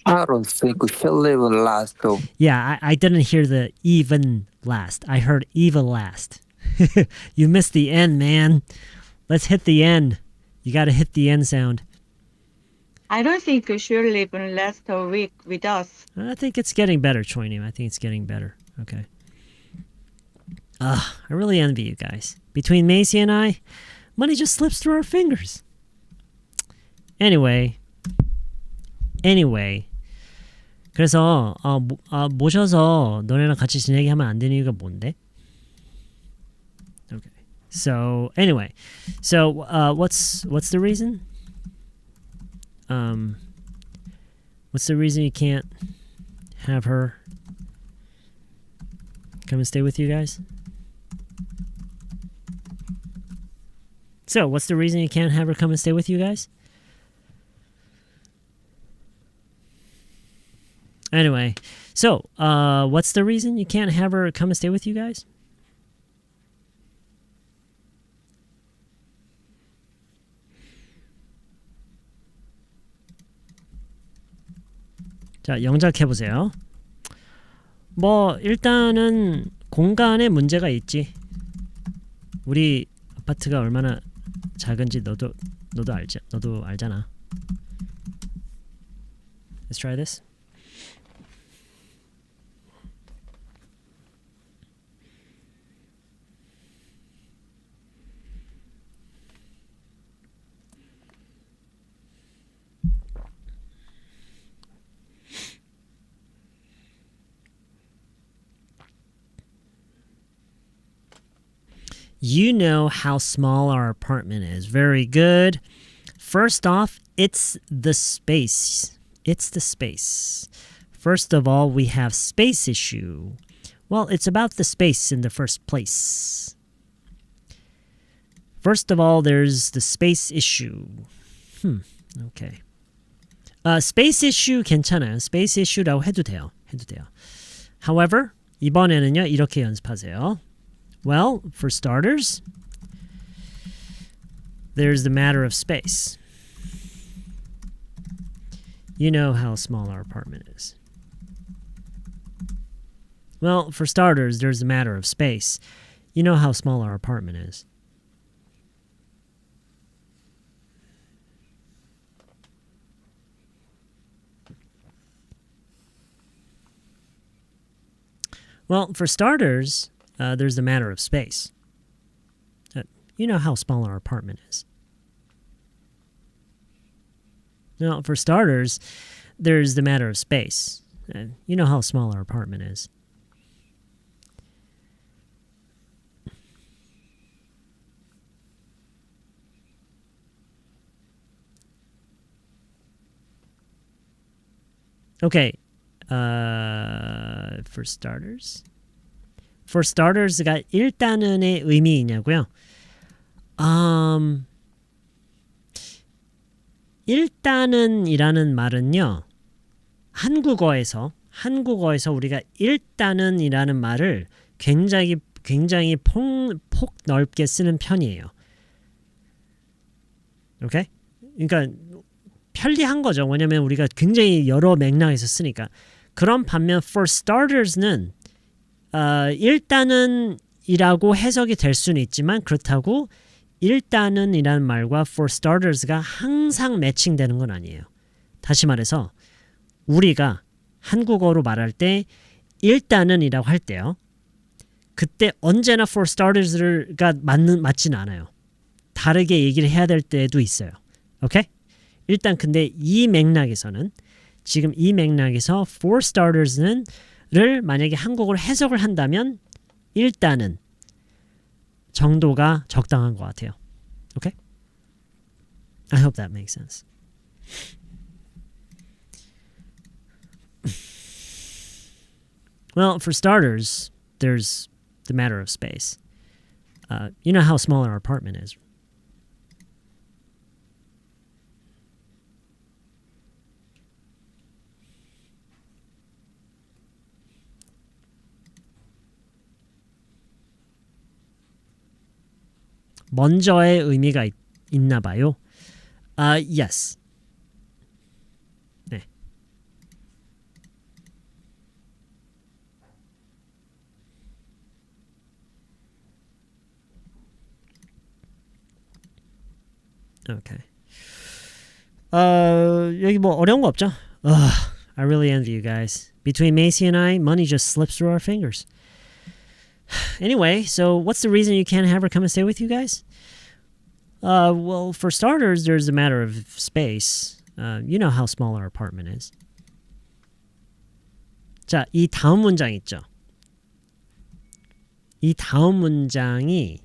I don't think we shall even last a Yeah, I didn't hear the even last. I heard even last. You missed the N, man. Let's hit the N. You gotta hit the N sound. I don't think you should even last a week with us. I think it's getting better, Choinim. I think it's getting better. Okay. I really envy you guys. Between Macy and I, money just slips through our fingers. Anyway. 그래서 모셔서 너네랑 같이 지내게 하면 안 되는 이유가 뭔데? So anyway, so what's the reason? What's the reason you can't have her come and stay with you guys? So what's the reason you can't have her come and stay with you guys? Anyway, so what's the reason you can't have her come and stay with you guys? 자, 영작해보세요. 뭐 일단은 공간에 문제가 있지. 우리 아파트가 얼마나 작은지 너도 알잖아. Let's try this. You know how small our apartment is. Very good. First off, it's the space. It's the space. First of all, we have space issue. Well, it's about the space in the first place. First of all, there's the space issue. Okay. Space issue 괜찮아요. Space issue라고 해도 돼요. However, 이번에는요, 이렇게 연습하세요. Well, for starters, there's the matter of space. You know how small our apartment is. Well, for starters, there's the matter of space. You know how small our apartment is. Well, for starters, there's the matter of space. You know how small our apartment is. Well, for starters, there's the matter of space. You know how small our apartment is. Okay. For starters? For starters가 일단은의 의미이냐고요? 일단은이라는 말은요. 한국어에서 우리가 일단은이라는 말을 굉장히 폭 넓게 쓰는 편이에요. 오케이? 그러니까 편리한 거죠. 왜냐면 우리가 굉장히 여러 맥락에서 쓰니까. 그런 반면 for starters는 일단은 이라고 해석이 될 수는 있지만 그렇다고 일단은 이라는 말과 for starters가 항상 매칭되는 건 아니에요. 다시 말해서 우리가 한국어로 말할 때 일단은 이라고 할 때요. 그때 언제나 for starters가 맞지는 않아요. 다르게 얘기를 해야 될 때도 있어요. 오케이? 일단 근데 이 맥락에서는 지금 이 맥락에서 for starters는 를 만약에 한국어로 해석을 한다면 일단은 정도가 적당한 것 같아요. Okay? I hope that makes sense. Well, for starters, there's the matter of space. You know how small our apartment is. 먼저의 의미가 있나 봐요. Yes. 네. Okay. 여기 뭐 어려운 거 없죠? I really envy you guys. Between Macy and I, money just slips through our fingers. Anyway, so what's the reason you can't have her come and stay with you guys? Well, for starters, there's a matter of space. You know how small our apartment is. 자, 이 다음 문장 있죠? 이 다음 문장이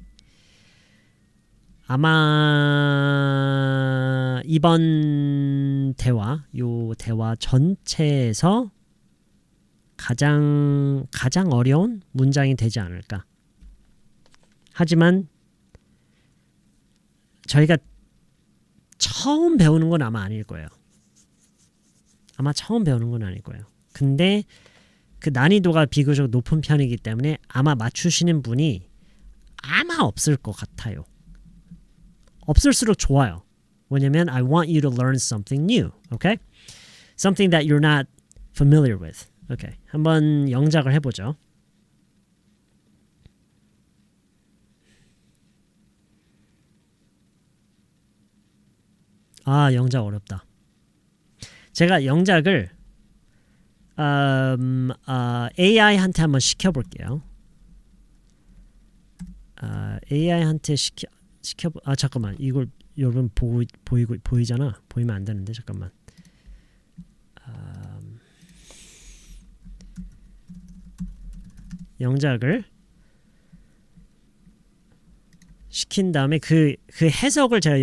아마 이번 요 대화 전체에서 가장 어려운 문장이 되지 않을까. 하지만 저희가 처음 배우는 건 아마 아닐 거예요. 아마 처음 배우는 건 아닐 거예요. 근데 그 난이도가 비교적 높은 편이기 때문에 아마 맞추시는 분이 아마 없을 것 같아요. 없을수록 좋아요. 왜냐면 I want you to learn something new. Okay? Something that you're not familiar with. Okay. 한번 영작을 해보죠. 아, 영작 어렵다. 제가 영작을 AI한테 한번 시켜볼게요. AI한테 잠깐만. 이걸 여러분 보이잖아. 보이면 안 되는데 잠깐만. 영작을 시킨 다음에 그 해석을 제가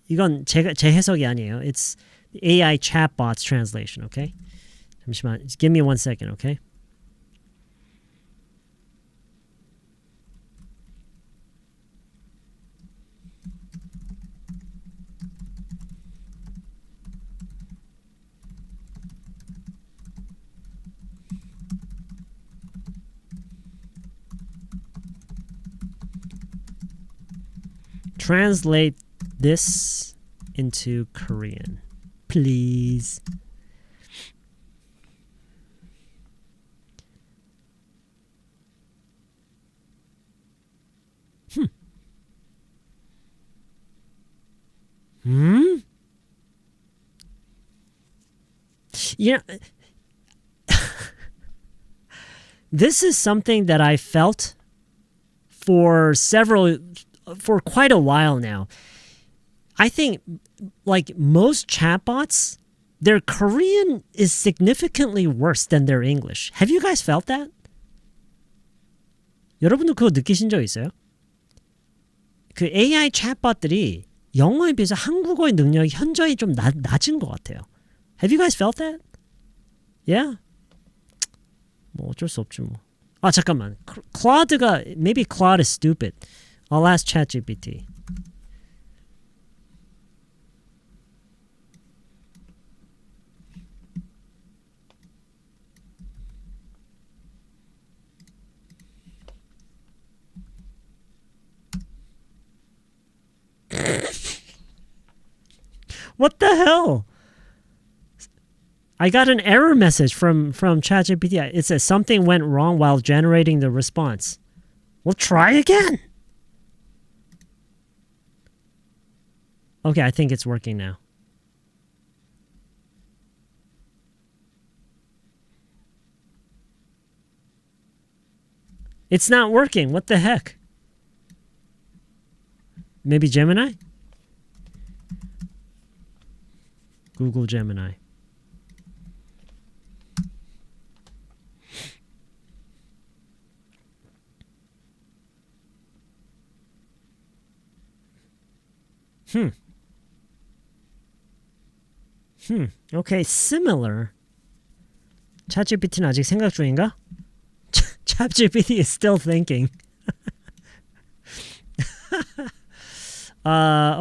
이건 제 해석이 아니에요. It's AI chatbot's translation. Okay? 잠시만. Give me 1 second. Okay? Translate this into Korean, please. Yeah. This is something that I felt for quite a while now. I think like most chatbots, their Korean is significantly worse than their English. Have you guys felt that? 여러분도 그거 느끼신 적 있어요? 그 AI chatbot들이 영어에 비해서 한국어의 능력이 현저히 좀 낮은 것 같아요. Have you guys felt that? Yeah? 뭐 어쩔 수 없지 뭐. 아 잠깐만. Maybe Claude is stupid. I'll ask ChatGPT. What the hell? I got an error message from ChatGPT. It says something went wrong while generating the response. We'll try again. Okay, I think it's working now. It's not working. What the heck? Maybe Gemini? Google Gemini. Okay, similar. ChatGPT는 아직 생각 중인가? ChatGPT is still thinking.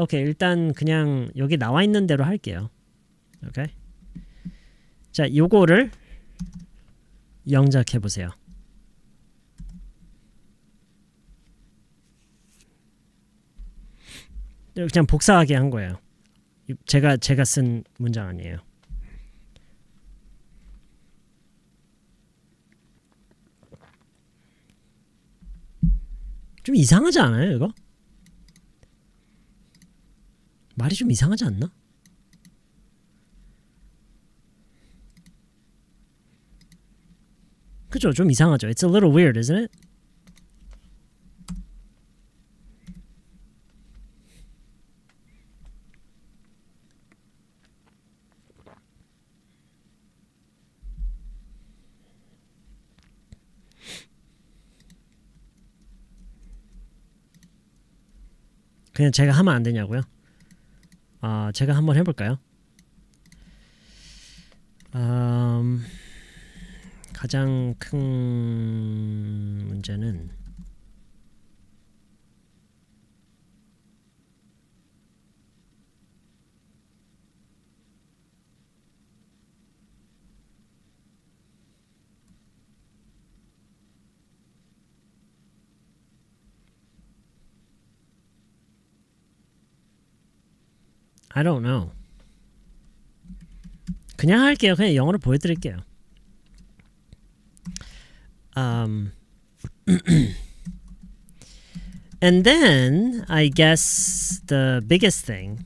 오케이. 일단 그냥 여기 나와 있는 대로 할게요. 오케이. 자, 요거를 영작해 보세요. 그냥 복사하게 한 거예요. 제가 쓴 문장 아니에요. 좀 이상하지 않아요, 이거? 말이 좀 이상하지 않나? 그죠? 좀 이상하죠. It's a little weird, isn't it? 그냥 제가 하면 안 되냐고요? 제가 한번 해볼까요? 가장 큰 문제는 I don't know. 그냥 할게요. 그냥 영어로 보여드릴게요. And then I guess the biggest thing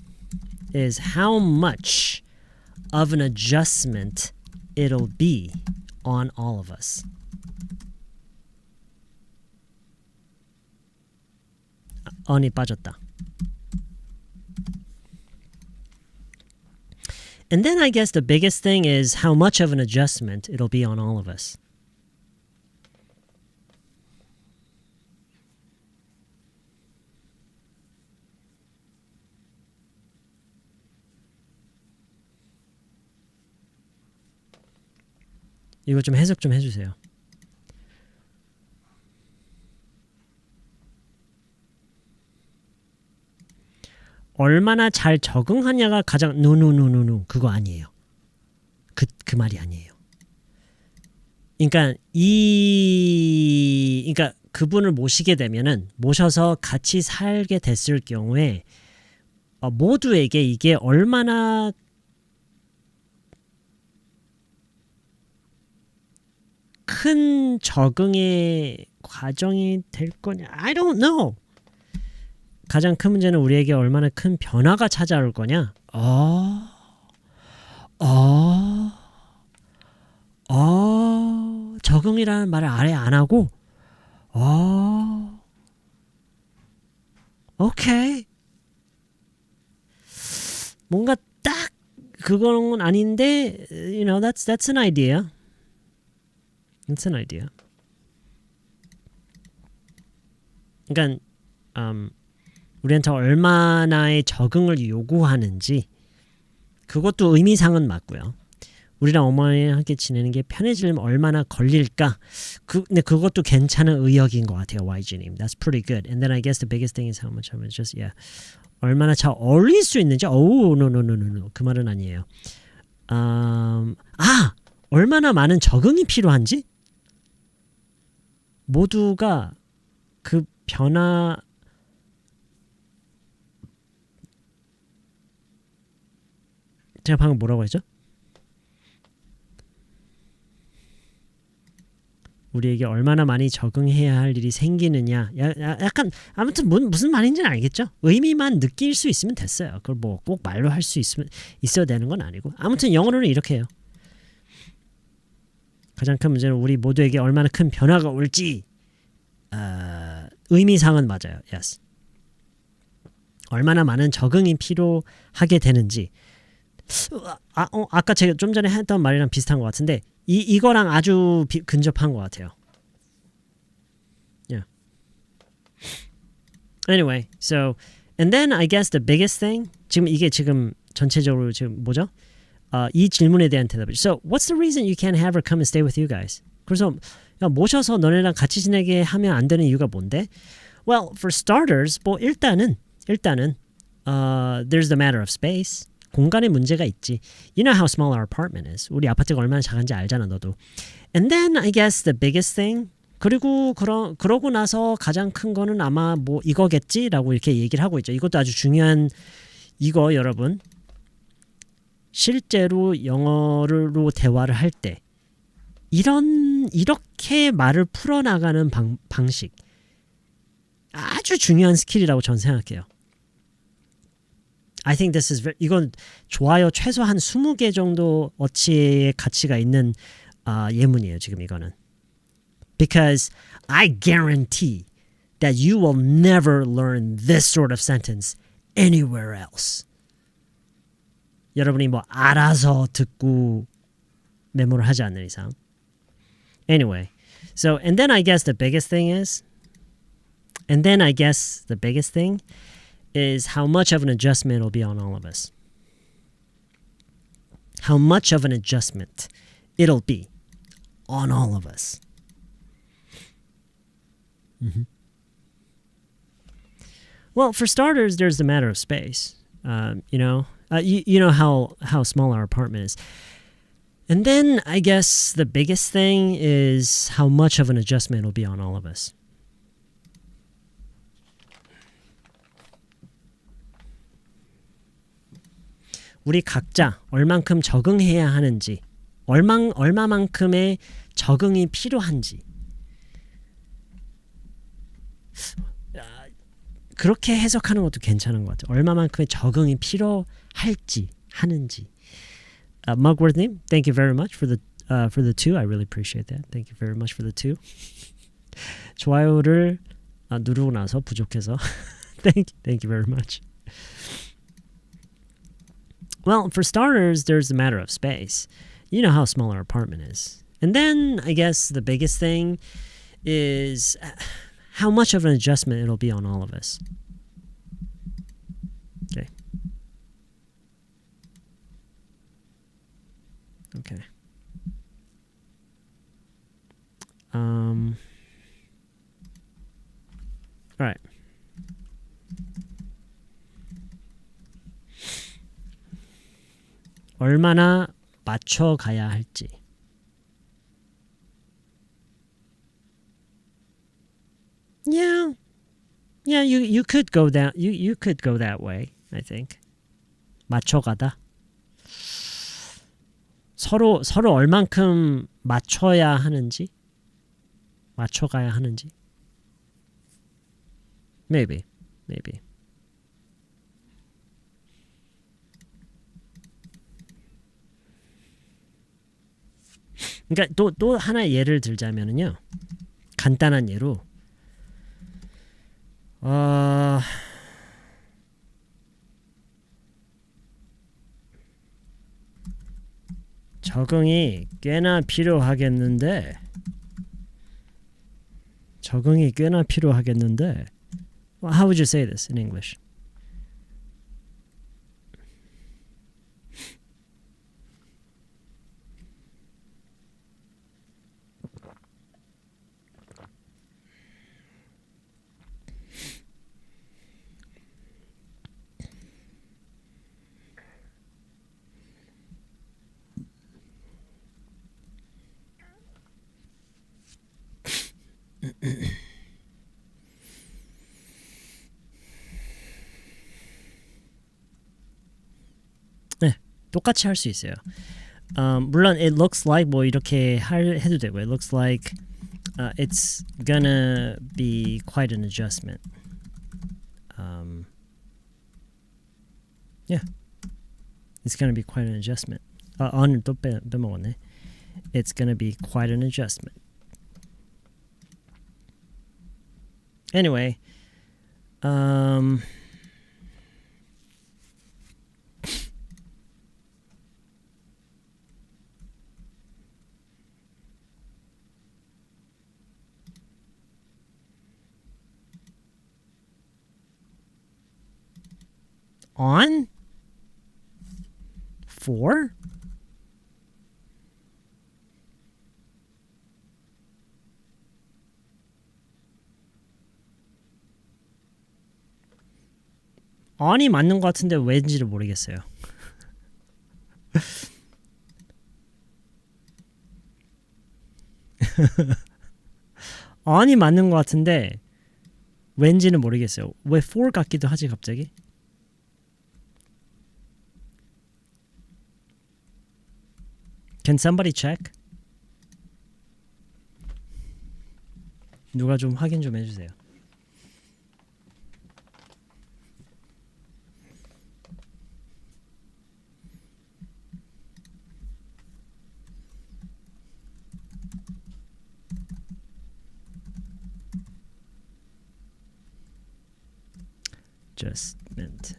is how much of an adjustment it'll be on all of us. 언이 빠졌다. And then I guess the biggest thing is how much of an adjustment it'll be on all of us. 이거 좀 해석 좀 해주세요. 얼마나 잘 적응하냐가 가장 no 그거 아니에요. 그 말이 아니에요. 그러니까 그러니까 그분을 모시게 되면은 모셔서 같이 살게 됐을 경우에 모두에게 이게 얼마나 큰 적응의 과정이 될 거냐? I don't know. 가장 큰 문제는 우리에게 얼마나 큰 변화가 찾아올 거냐? 적응이라는 말을 아예 안 하고, 오케이. 뭔가 딱 그건 아닌데, you know, that's an idea. That's an idea. 그러니까 우리한테 얼마나의 적응을 요구하는지 그것도 의미상은 맞고요. 우리랑 어머니랑 함께 지내는 게 편해지려면 얼마나 걸릴까? 근데 그것도 괜찮은 의역인 것 같아요, YG님. That's pretty good. And then I guess the biggest thing is how much of it just 얼마나 잘 어울릴 수 있는지. no. 그 말은 아니에요. 얼마나 많은 적응이 필요한지? 모두가 그 변화 제가 방금 뭐라고 했죠? 우리에게 얼마나 많이 적응해야 할 일이 생기느냐. 약간 아무튼 무슨 말인지는 알겠죠? 의미만 느낄 수 있으면 됐어요. 그걸 뭐 꼭 말로 할 수 있어야 되는 건 아니고. 아무튼 영어로는 이렇게 해요. 가장 큰 문제는 우리 모두에게 얼마나 큰 변화가 올지 의미상은 맞아요. Yes. 얼마나 많은 적응이 필요하게 되는지. 아까 제가 좀 전에 했던 말이랑 비슷한 것 같은데 이거랑 아주 근접한 것 같아요. Yeah. Anyway, so and then I guess the biggest thing 이게 지금 전체적으로 지금 뭐죠? 이 질문에 대한 대답이죠. So what's the reason you can't have her come and stay with you guys? 그래서 모셔서 너네랑 같이 지내게 하면 안 되는 이유가 뭔데? Well, for starters, 뭐 일단은 there's the matter of space. 공간에 문제가 있지. You know how small our apartment is. 우리 아파트가 얼마나 작은지 알잖아, 너도. And then I guess the biggest thing. 그리고 그러고 나서 가장 큰 거는 아마 뭐 이거겠지라고 이렇게 얘기를 하고 있죠. 이것도 아주 중요한 이거 여러분. 실제로 영어로 대화를 할 때 이렇게 말을 풀어나가는 방식 아주 중요한 스킬이라고 저는 생각해요. I think this is 이건 좋아요 최소한 20개 정도 어치의 가치가 있는 예문이에요. 지금 이거는. Because I guarantee that you will never learn this sort of sentence anywhere else. 여러분이 뭐 알아서 듣고 메모를 하지 않는 이상. Anyway, so and then I guess the biggest thing is how much of an adjustment it'll be on all of us. How much of an adjustment it'll be on all of us. Well, for starters, there's the matter of space. You know how small our apartment is. And then I guess the biggest thing is how much of an adjustment it'll be on all of us. 우리 각자 얼만큼 적응해야 하는지, 얼마만큼의 적응이 필요한지. 그렇게 해석하는 것도 괜찮은 것 같아요. 얼마만큼의 적응이 필요할지, 하는지. Mugworth님, thank you very much for the two. I really appreciate that. Thank you very much for the two. 좋아요를 누르고 나서 부족해서 thank you very much. Well, for starters, there's the matter of space. You know how small our apartment is. And then I guess the biggest thing is how much of an adjustment it'll be on all of us. Okay. Okay. All right. 얼마나 맞춰가야 할지. Yeah, you could go that you could go that way, I think. 맞춰가다. 서로 얼만큼 맞춰야 하는지, 맞춰가야 하는지. Maybe. 그러니까 또 하나 예를 들자면은요. 간단한 예로 적응이 꽤나 필요하겠는데 well, how would you say this in English? 네, 똑같이 할 수 있어요. 물론 it looks like 뭐 이렇게 해도 되고 it looks like it's gonna be quite an adjustment. Yeah, it's gonna be quite an adjustment. on을 또 빼먹었네. It's gonna be quite an adjustment. Anyway, on? For? on이 맞는 것 같은데 왠지를 모르겠어요. on이 맞는 것 같은데 왠지는 모르겠어요. 왜 for 같기도 하지 갑자기? Can somebody check? 누가 좀 확인 좀 해주세요. adjustment로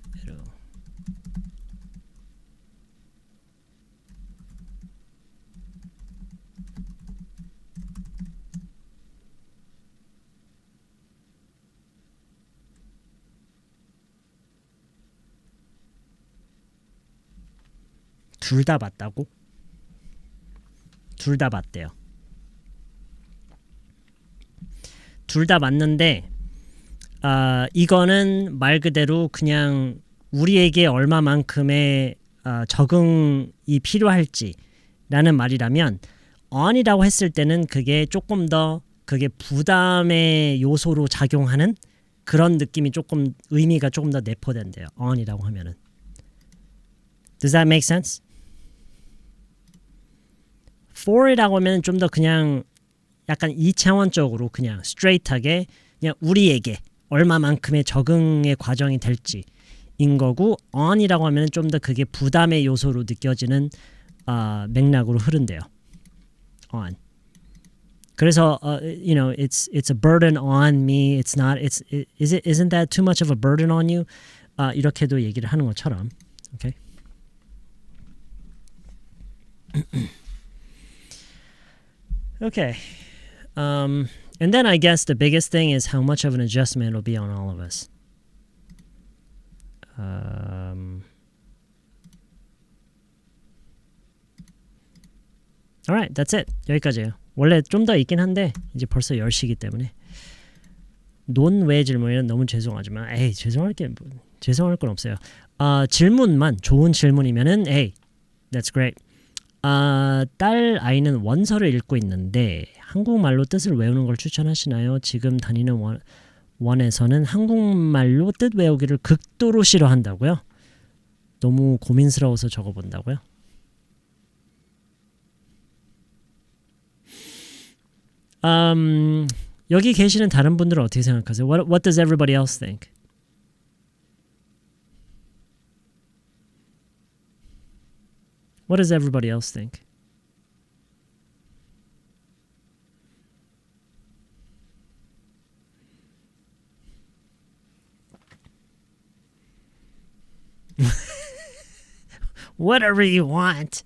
둘 다 맞다고? 둘 다 맞대요. 둘 다 맞는데 이거는 말 그대로 그냥 우리에게 얼마만큼의 적응이 필요할지 라는 말이라면 on이라고 했을 때는 그게 조금 더 그게 부담의 요소로 작용하는 그런 느낌이 조금 의미가 조금 더 내포된대요. on이라고 하면은. Does that make sense? for이라고 하면 좀 더 그냥 약간 2차원적으로 그냥 straight하게 그냥 우리에게 얼마만큼의 적응의 과정이 될지 인 거고 on이라고 하면 좀 더 그게 부담의 요소로 느껴지는 맥락으로 흐른대요. on. 그래서 you know it's a burden on me. It's not isn't that too much of a burden on you? 이렇게도 얘기를 하는 것처럼. Okay. Okay. And then I guess the biggest thing is how much of an adjustment it'll be on all of us. Alright, that's it. 여기까지예요. 원래 좀 더 있긴 한데 이제 벌써 10시기 때문에 논외 질문이는 너무 죄송하지만 죄송할 건 없어요. 질문만 좋은 질문이면은 that's great. 딸 아이는 원서를 읽고 있는데 한국말로 뜻을 외우는 걸 추천하시나요? 지금 다니는 원에서는 한국말로 뜻 외우기를 극도로 싫어한다고요? 너무 고민스러워서 적어본다고요? 여기 계시는 다른 분들은 어떻게 생각하세요? What does everybody else think? What does everybody else think? Whatever you want.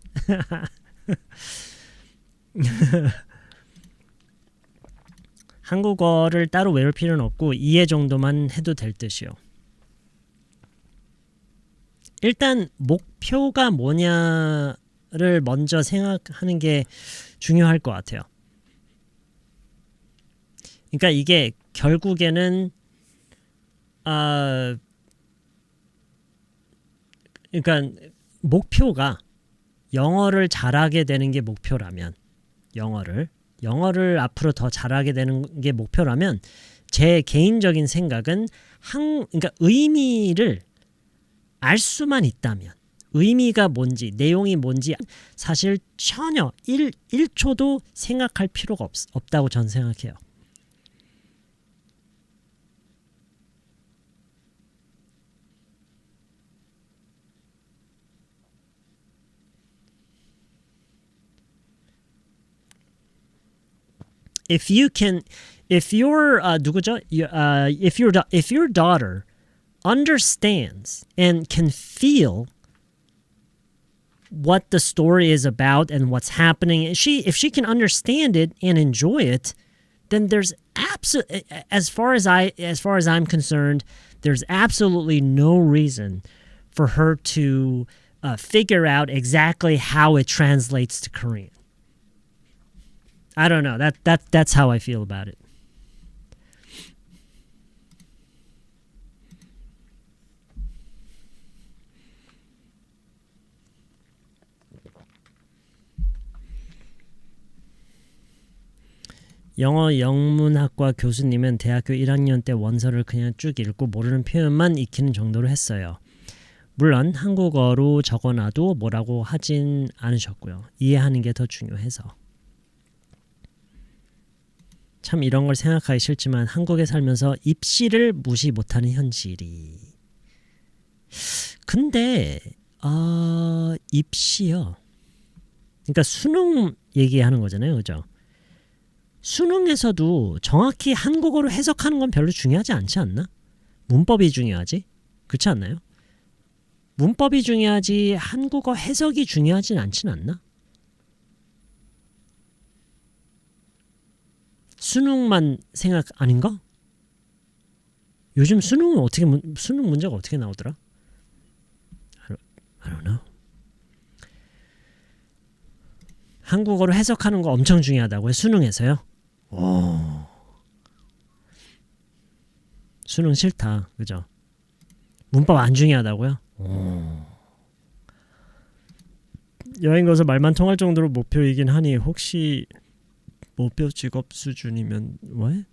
한국어를 따로 외울 필요는 없고 이해 정도만 해도 될 듯이요. 일단 목표가 뭐냐를 먼저 생각하는 게 중요할 것 같아요. 그러니까 이게 결국에는 그러니까 목표가 영어를 잘하게 되는 게 목표라면 영어를 앞으로 더 잘하게 되는 게 목표라면 제 개인적인 생각은 그러니까 의미를 알 수만 있다면 의미가 뭔지 내용이 뭔지 사실 전혀 1초도 생각할 필요가 없다고 저는 생각해요. If your daughter understands and can feel what the story is about and what's happening, if she can understand it and enjoy it, then there's as far as I'm concerned, there's absolutely no reason for her to figure out exactly how it translates to Korean. I don't know. That's how I feel about it. 영어 영문학과 교수님은 대학교 1학년 때 원서를 그냥 쭉 읽고 모르는 표현만 익히는 정도로 했어요. 물론 한국어로 적어놔도 뭐라고 하진 않으셨고요. 이해하는 게 더 중요해서. 참 이런 걸 생각하기 싫지만 한국에 살면서 입시를 무시 못하는 현실이. 근데 입시요. 그러니까 수능 얘기하는 거잖아요. 그죠? 수능에서도 정확히 한국어로 해석하는 건 별로 중요하지 않지 않나? 문법이 중요하지? 그렇지 않나요? 문법이 중요하지 한국어 해석이 중요하진 않진 않나? 수능만 생각 아닌가? 요즘 수능 문제가 어떻게 나오더라? I don't know. 한국어로 해석하는 거 엄청 중요하다고요? 수능에서요? 오. 수능 싫다. 그죠? 문법 안 중요하다고요? 오. 여행 가서 말만 통할 정도로 목표이긴 하니 혹시 목표 직업 수준이면 왜?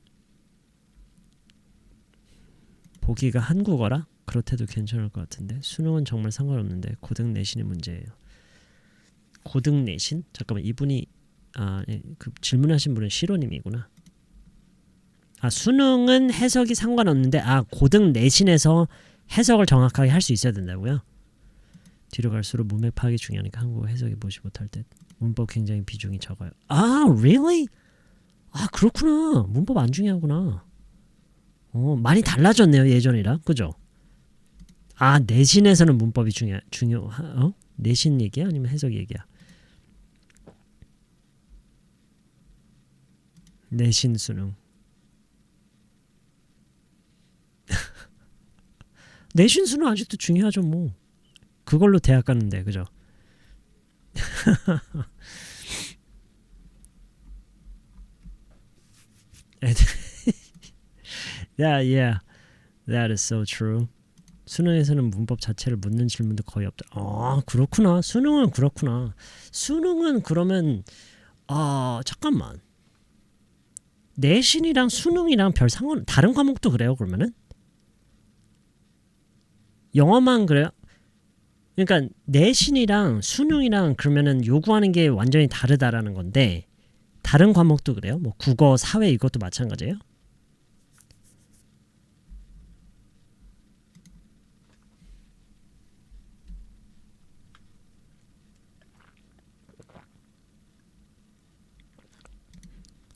보기가 한국어라? 그렇대도 괜찮을 것 같은데 수능은 정말 상관없는데 고등 내신의 문제예요. 고등 내신? 잠깐만 이분이 그 질문하신 분은 시로님이구나. 수능은 해석이 상관없는데 고등 내신에서 해석을 정확하게 할 수 있어야 된다고요? 뒤로 갈수록 문맥 파악이 중요하니까 한국어 해석이 보지 못할 때 문법 굉장히 비중이 적어요. Really? 그렇구나. 문법 안 중요하구나. 많이 달라졌네요 예전이랑. 그죠? 내신에서는 문법이 내신 얘기야? 아니면 해석 얘기야? 내신 수능. 내신 수능 아직도 중요하죠 뭐. 그걸로 대학 가는데 그죠? Yeah, that is so true. 수능에서는 문법 자체를 묻는 질문도 거의 없다. 그렇구나. 수능은 그렇구나. 수능은 그러면 잠깐만. 내신이랑 수능이랑 별 상관 다른 과목도 그래요 그러면은? 영어만 그래요? 그러니까 내신이랑 수능이랑 그러면은 요구하는 게 완전히 다르다라는 건데 다른 과목도 그래요? 뭐 국어, 사회 이것도 마찬가지예요?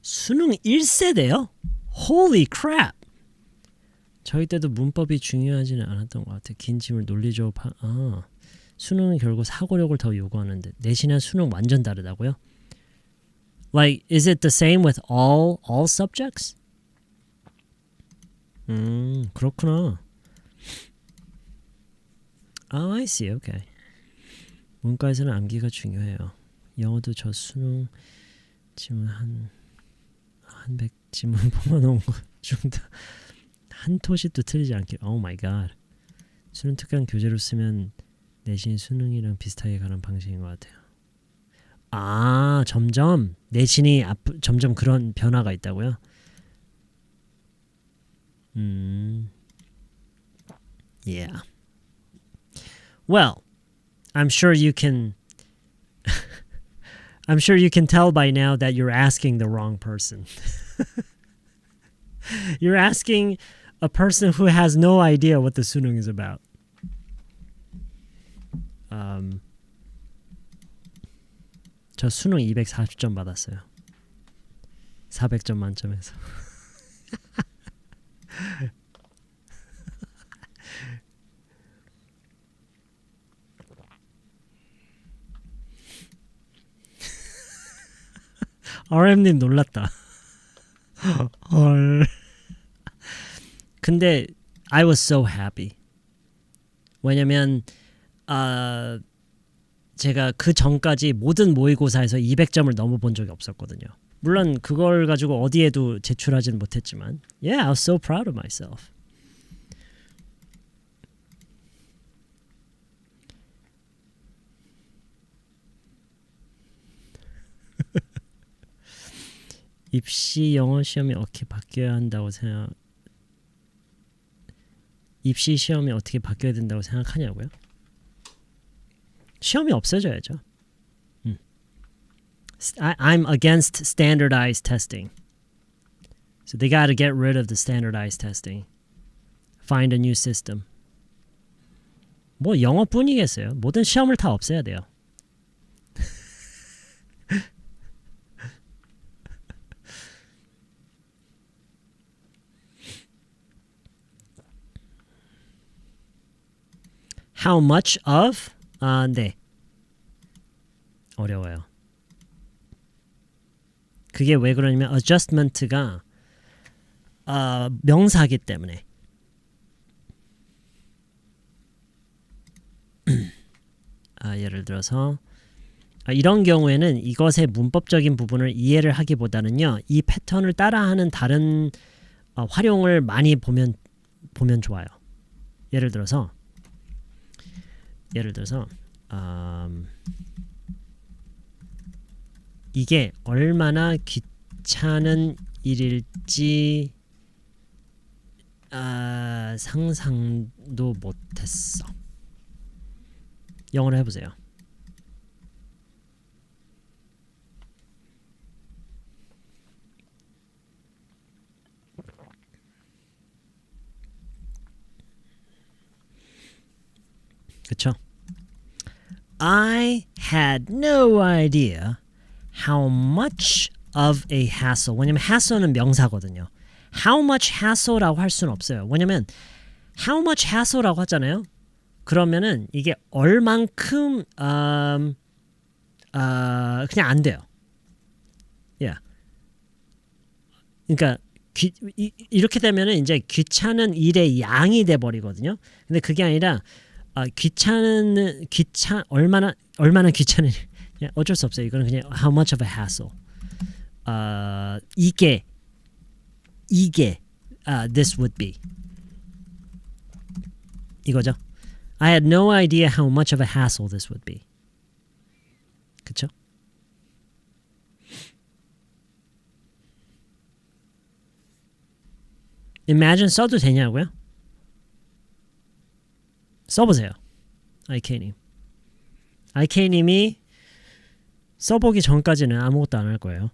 수능 1세대요? Holy crap! 저희 때도 문법이 중요하지는 않았던 것 같아요. 긴 짐을 논리적으로 수능은 결국 사고력을 더 요구하는데 내신이랑 수능 완전 다르다고요? Like, is it the same with all subjects? 그렇구나. I see. Okay. 문과에서는 암기가 중요해요. 영어도 저 수능 지문 한 100지문 뽑아놓은 것 중도 한 토식도 틀리지 않게. Oh my god. 수능 특강 교재로 쓰면 내신 수능이랑 비슷하게 가는 방식인 것 같아요. 점점 내신이 점점 그런 변화가 있다고요? Yeah. Well, I'm sure you can tell by now that you're asking the wrong person. You're asking a person who has no idea what the 수능 is about. 저 수능 240점 받았어요. 400점 만점에서. RM님 놀랐다. 헐. 근데 I was so happy. 왜냐면 제가 그 전까지 모든 모의고사에서 200점을 넘어본 적이 없었거든요. 물론 그걸 가지고 어디에도 제출하진 못했지만 Yeah, I was so proud of myself. 입시 영어 시험이 어떻게 바뀌어야 한다고 입시 시험이 어떻게 바뀌어야 된다고 생각하냐고요? 시험이 없어져야죠. I'm against standardized testing. So they got to get rid of the standardized testing. Find a new system. 뭐 영어뿐이겠어요. 모든 시험을 다 없애야 돼요. How much of? 네. 어려워요. 그게 왜 그러냐면 adjustment가 명사기 때문에. 예를 들어서 이런 경우에는 이것의 문법적인 부분을 이해를 하기보다는요. 이 패턴을 따라하는 다른 활용을 많이 보면 좋아요. 예를 들어서 이게 얼마나 귀찮은 일일지 상상도 못했어. 영어로 해보세요. 그쵸? I had no idea how much of a hassle. 왜냐면 hassle는 명사거든요. How much hassle라고 할 수는 없어요. 왜냐면 how much hassle라고 하잖아요. 그러면은 이게 얼만큼 그냥 안 돼요. Yeah. 그러니까 이렇게 되면은 이제 귀찮은 일의 양이 돼 버리거든요. 근데 그게 아니라 얼마나 귀찮은 어쩔 수 없어요. 이거는 그냥 how much of a hassle. 이게 this would be 이거죠. I had no idea how much of a hassle this would be. 그쵸? imagine 써도 되냐고요? 써보세요. IK님이 써보기 전까지는 아무것도 안 할 거예요.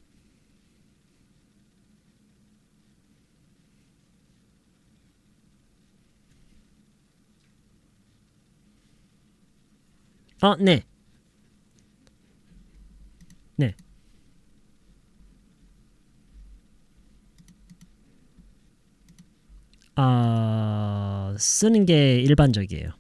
네. 네. 쓰는 게 일반적이에요.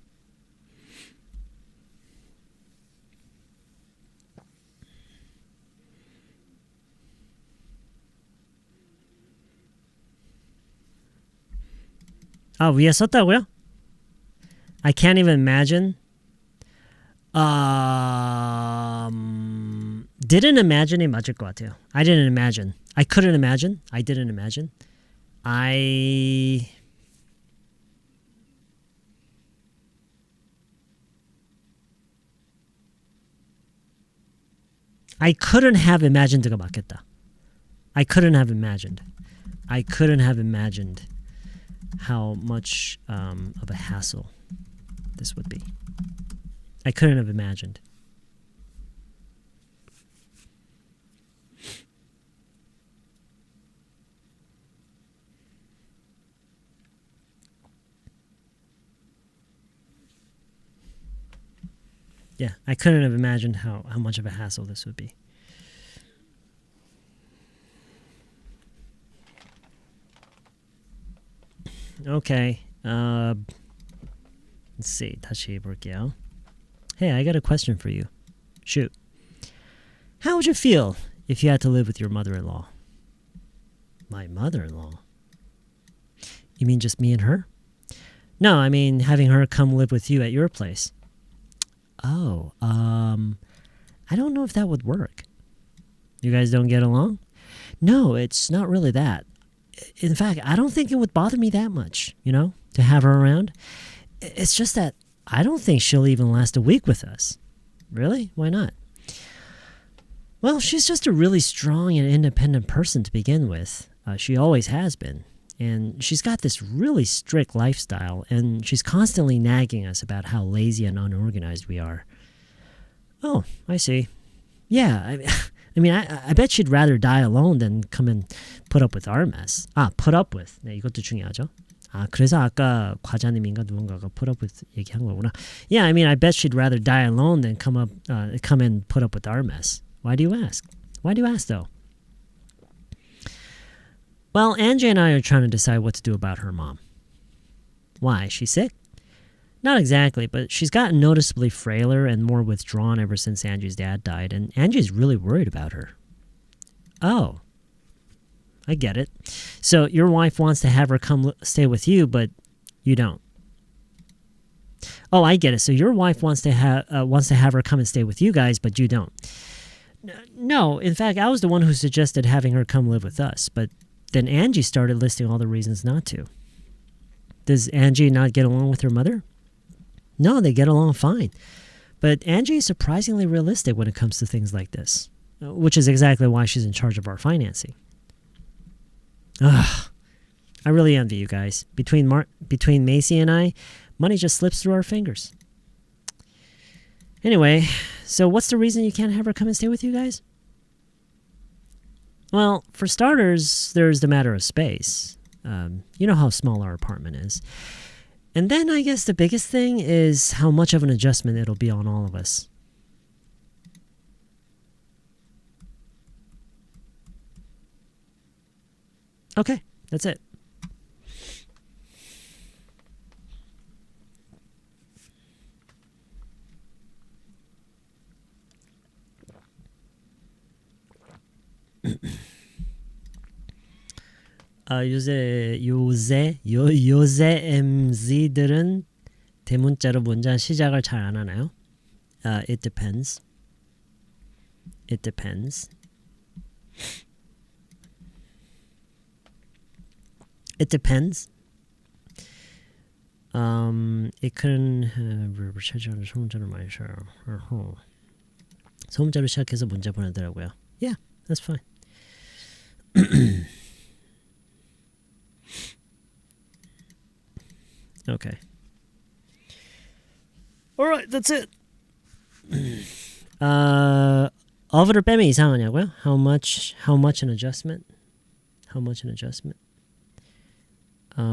위에 썼다고요? I can't even imagine. Didn't imagine이 맞을 것 같아요. I didn't imagine. I couldn't imagine. I didn't imagine. I couldn't have imagined가 맞겠다. I couldn't have imagined. I couldn't have imagined how much of a hassle this would be. I couldn't have imagined. Yeah, I couldn't have imagined how much of a hassle this would be. Okay. Let's see. 다시 볼게요. Hey, I got a question for you. Shoot. How would you feel if you had to live with your mother-in-law? My mother-in-law? You mean just me and her? No, I mean having her come live with you at your place. Oh, I don't know if that would work. You guys don't get along? No, it's not really that. In fact, I don't think it would bother me that much, to have her around. It's just that I don't think she'll even last a week with us. Really? Why not? Well, she's just a really strong and independent person to begin with. She always has been. And she's got this really strict lifestyle, and she's constantly nagging us about how lazy and unorganized we are. Oh, I see. Yeah, I bet she'd rather die alone than come and put up with our mess. put up with. 네, 이것도 중요하죠. 그래서 아까 과장님인가 누군가가 put up with 얘기한 거구나. Yeah, I bet she'd rather die alone than come and put up with our mess. Why do you ask? Why do you ask, though? Well, Angie and I are trying to decide what to do about her mom. Why? Is she sick? Not exactly, but she's gotten noticeably frailer and more withdrawn ever since Angie's dad died, and Angie's really worried about her. Oh, I get it. So your wife wants to have her come stay with you, but you don't. Oh, I get it. So your wife wants to have her come and stay with you guys, but you don't. No, in fact, I was the one who suggested having her come live with us, but then Angie started listing all the reasons not to. Does Angie not get along with her mother? No, they get along fine. But Angie is surprisingly realistic when it comes to things like this, which is exactly why she's in charge of our financing. Ugh, I really envy you guys. Between Macy and I, money just slips through our fingers. Anyway, so what's the reason you can't have her come and stay with you guys? Well, for starters, there's the matter of space. You know how small our apartment is. And then I guess the biggest thing is how much of an adjustment it'll be on all of us. Okay, that's it. 요새 MZ들은 대문자로 문장 시작을 잘 안 하나요? It depends. It depends. It depends. It can 소문자로 많이 써요. 소문자로 시작해서 문자 보내더라고요. Yeah, that's fine. Okay. Alright, that's it. of를 빼면 이상하냐고요? How much an adjustment? How much an adjustment? I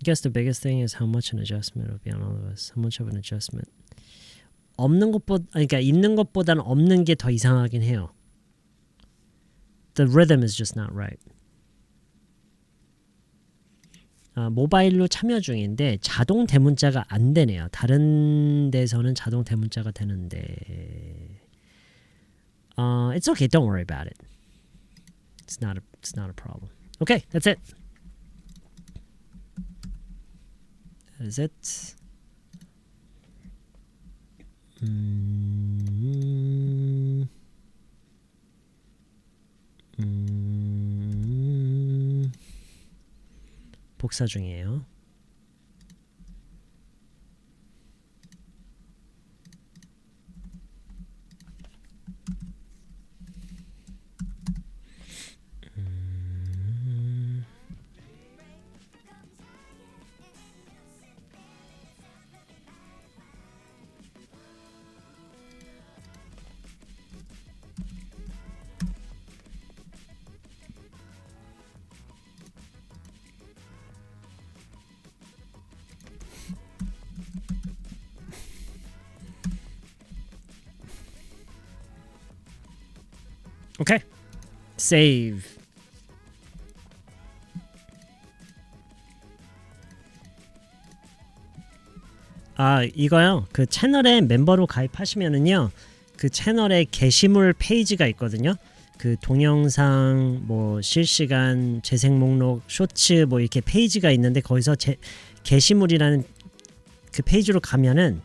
guess the biggest thing is how much an adjustment will be on all of us. How much of an adjustment? 그러니까 있는 것보다는 없는 게 더 이상하긴 해요. The rhythm is just not right. 모바일로 참여 중인데 자동 대문자가 안 되네요. 다른 데서는 자동 대문자가 되는데. It's okay. Don't worry about it. It's not a problem. Okay, that's it. That is it. 복사 중이에요. Okay. Save. 이거요. 그 채널에 멤버로 가입하시면은요. 그 채널에 게시물 페이지가 있거든요. 그 동영상 뭐 실시간 재생 목록 쇼츠 뭐 이렇게 페이지가 있는데 거기서 게시물이라는 그 페이지로 가면은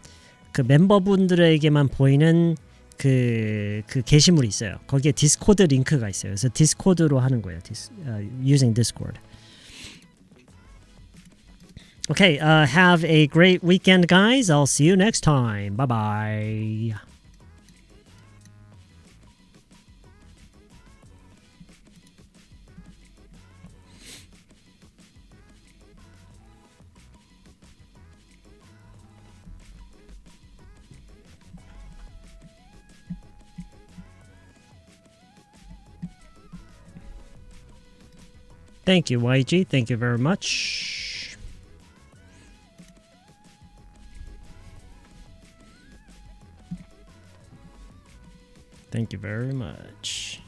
그 멤버분들에게만 보이는 그 게시물이 있어요. 거기에 디스코드 링크가 있어요. 그래서 디스코드로 하는 거예요. Using Discord. Okay, have a great weekend, guys. I'll see you next time. Bye-bye. Thank you, YG. Thank you very much. Thank you very much.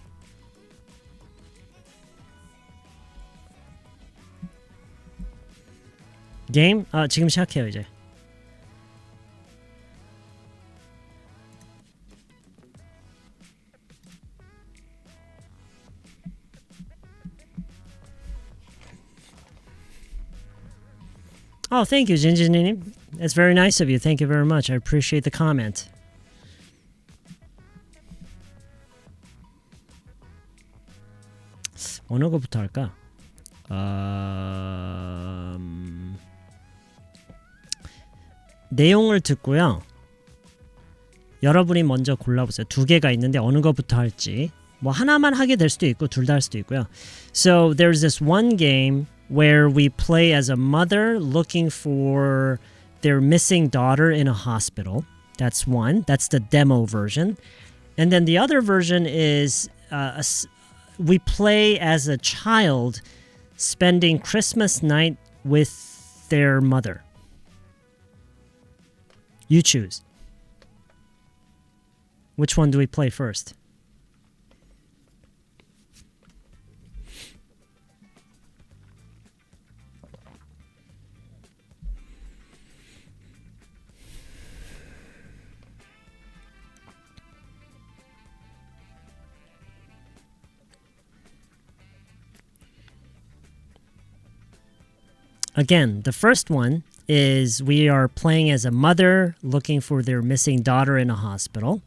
게임? 지금 시작해요, 이제. Oh, thank you, Jinjin. That's very nice of you. Thank you very much. I appreciate the comment. 어느 거부터 할까? 내용을 듣고요. 여러분이 먼저 골라보세요. 두 개가 있는데 어느 거부터 할지. 뭐 하나만 하게 될 수도 있고 둘 다 할 수도 있고요. So there's this one game where we play as a mother looking for their missing daughter in a hospital. That's one. That's the demo version. And then the other version is we play as a child spending Christmas night with their mother. You choose. Which one do we play first? Again, the first one is we are playing as a mother looking for their missing daughter in a hospital.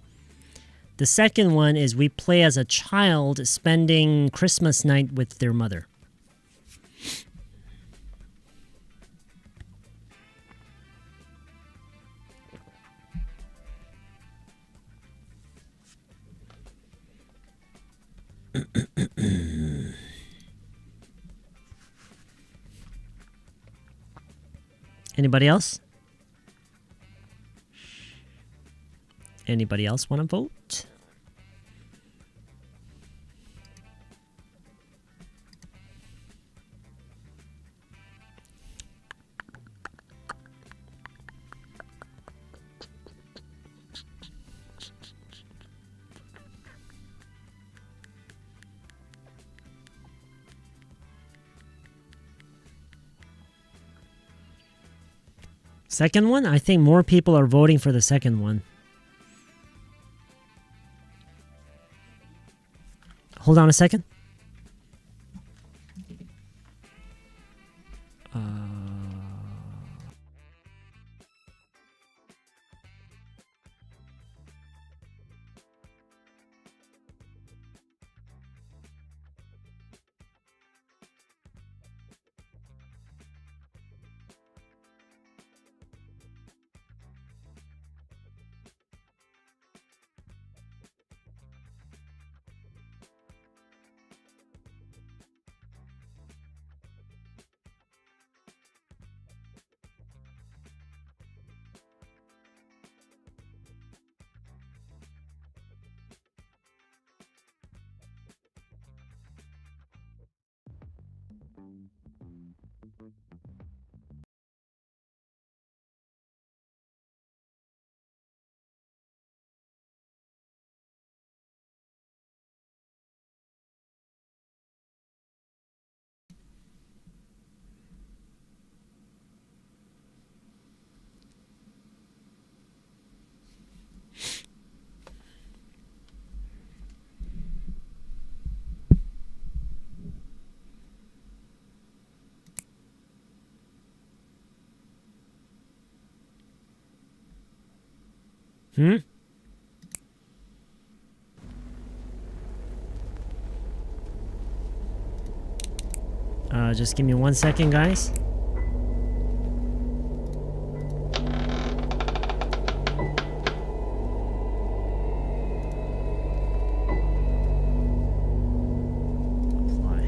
The second one is we play as a child spending Christmas night with their mother. Anybody else? Anybody else want to vote? Second one? I think more people are voting for the second one. Hold on a second. Just give me 1 second, guys. Apply.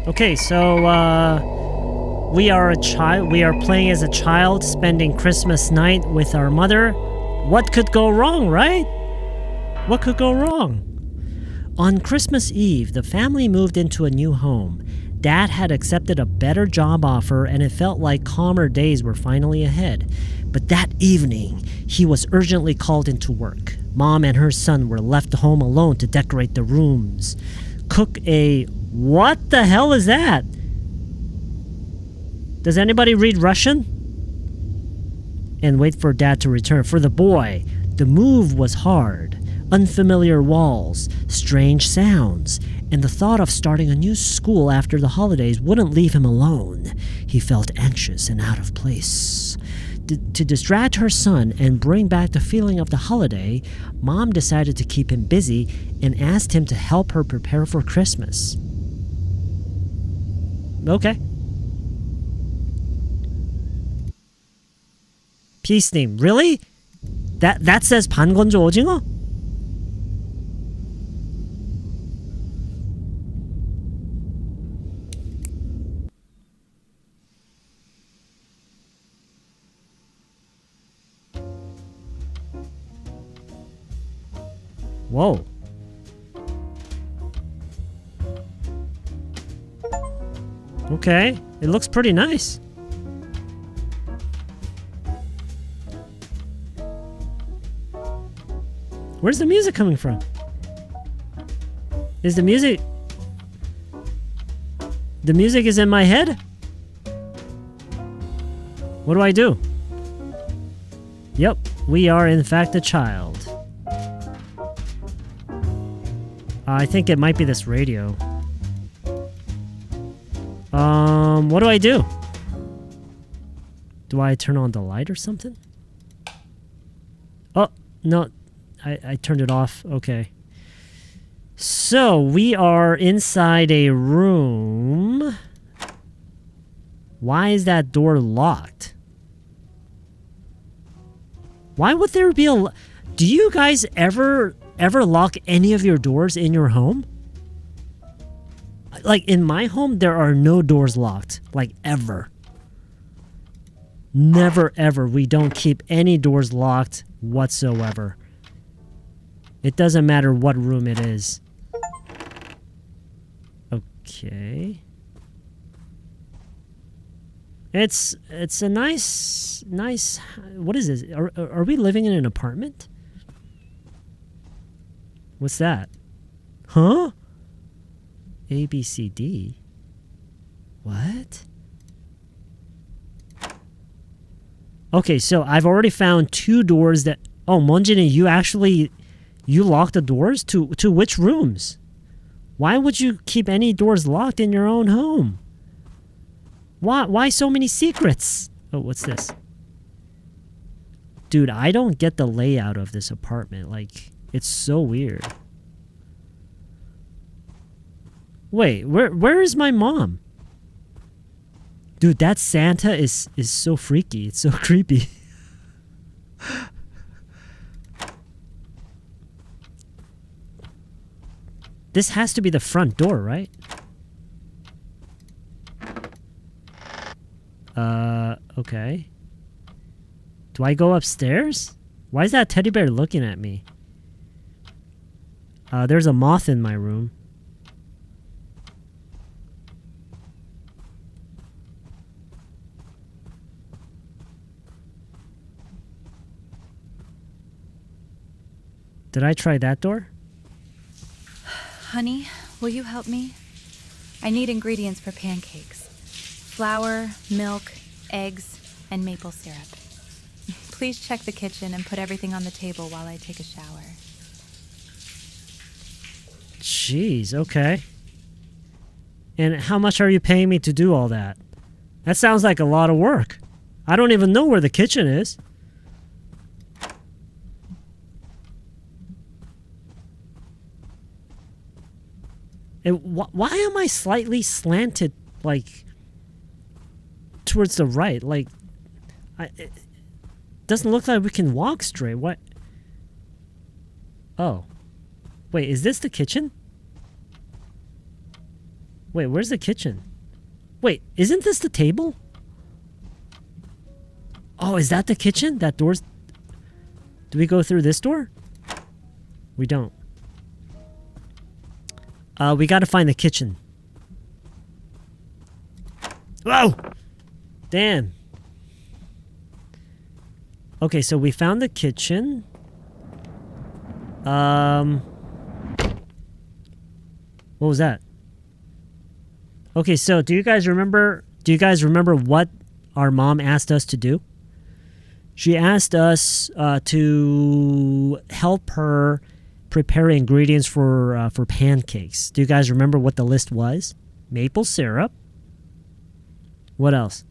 Okay, so we are a child. We are playing as a child, spending Christmas night with our mother. What could go wrong, right? What could go wrong? On Christmas Eve, the family moved into a new home. Dad had accepted a better job offer, and it felt like calmer days were finally ahead. But that evening, he was urgently called into work. Mom and her son were left home alone to decorate the rooms. Cook a... What the hell is that? Does anybody read Russian? And wait for Dad to return. For the boy, the move was hard. Unfamiliar walls, strange sounds, and the thought of starting a new school after the holidays wouldn't leave him alone. He felt anxious and out of place. To distract her son and bring back the feeling of the holiday, Mom decided to keep him busy and asked him to help her prepare for Christmas. Okay. Peace님, really? That says 반건조 오징어? Whoa. Okay, it looks pretty nice. Where's the music coming from? Is the music... The music is in my head? What do I do? Yep, we are in fact a child. I think it might be this radio. What do I do? Do I turn on the light or something? Oh, no. I turned it off. Okay. So, we are inside a room. Why is that door locked? Why would there be a... Do you guys ever lock any of your doors in your home? Like, in my home, there are no doors locked. Like, ever. Never, ever. We don't keep any doors locked whatsoever. It doesn't matter what room it is. Okay. It's a nice... What is this? Are we living in an apartment? What's that? Huh? A, B, C, D? What? Okay, so I've already found 2 doors that... Oh, Monjini, you locked the doors? To which rooms? Why would you keep any doors locked in your own home? Why so many secrets? Oh, what's this? Dude, I don't get the layout of this apartment. Like, it's so weird. Wait, where is my mom? Dude, that Santa is so freaky. It's so creepy. This has to be the front door, right? Okay. Do I go upstairs? Why is that teddy bear looking at me? There's a moth in my room. Did I try that door? Honey, will you help me? I need ingredients for pancakes. Flour, milk, eggs, and maple syrup. Please check the kitchen and put everything on the table while I take a shower. Jeez, okay. And how much are you paying me to do all that? That sounds like a lot of work. I don't even know where the kitchen is. And why am I slightly slanted, like, towards the right? Like, it doesn't look like we can walk straight. What? Oh. Wait, is this the kitchen? Wait, where's the kitchen? Wait, isn't this the table? Oh, is that the kitchen? That door's... Do we go through this door? We don't. We gotta find the kitchen. Whoa! Damn. Okay, so we found the kitchen. What was that? Okay, so do you guys remember Do you guys remember what our mom asked us to do? She asked us to help her prepare ingredients for pancakes. Do you guys remember what the list was? Maple syrup. What else?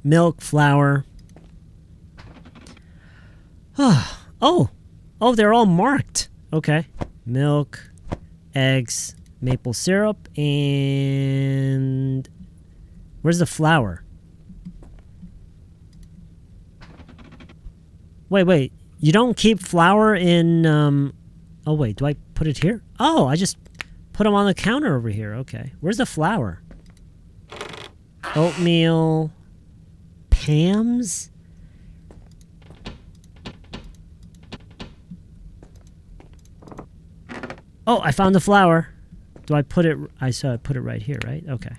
Milk, flour. Oh, they're all marked. Okay. Milk, eggs, maple syrup, and where's the flour? Wait. You don't keep flour in oh wait, do I put it here? Oh, I just put them on the counter over here. Okay. Where's the flour? Oatmeal, Pam's? Oh, I found the flour. Do I put it? I saw I put it right here, right? Okay.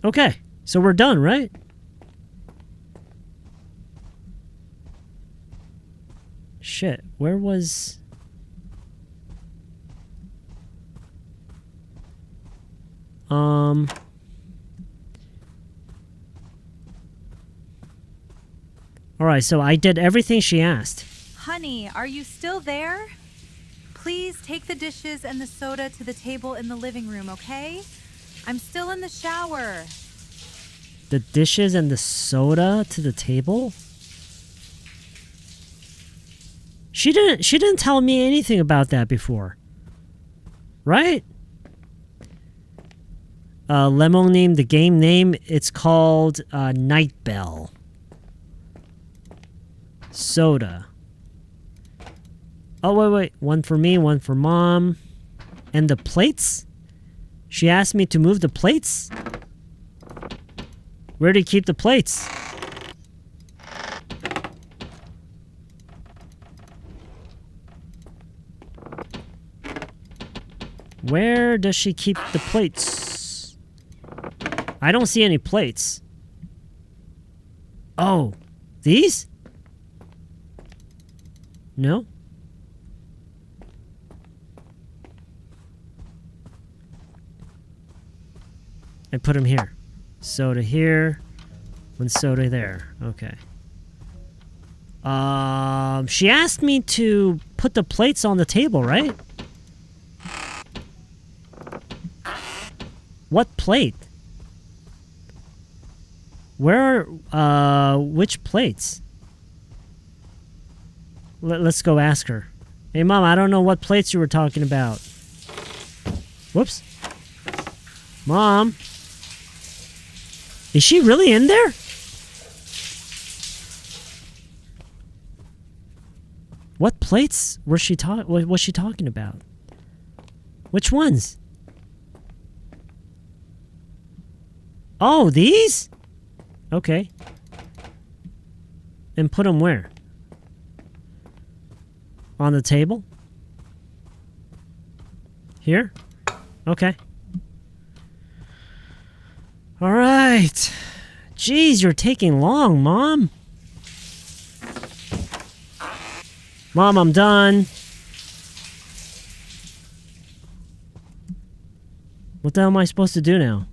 Okay, so we're done, right? Shit, where was... Alright, so I did everything she asked. Honey, are you still there? Please take the dishes and the soda to the table in the living room, okay? I'm still in the shower. The dishes and the soda to the table? She didn't tell me anything about that before. Right? Lemon name, the game name, it's called Night Bell. Soda. Oh, wait. One for me, one for mom. And the plates? She asked me to move the plates? Where do you keep the plates? Where does she keep the plates? I don't see any plates. Oh, these? No? I put them here. Soda here. One soda there. Okay. She asked me to put the plates on the table, right? What plate? Where are, which plates? Let's go ask her. Hey, Mom, I don't know what plates you were talking about. Whoops. Mom? Is she really in there? What plates was she talking about? Which ones? Oh, these? Okay. And put them where? On the table? Here? Okay. All right. Jeez, you're taking long, Mom. Mom, I'm done. What the hell am I supposed to do now?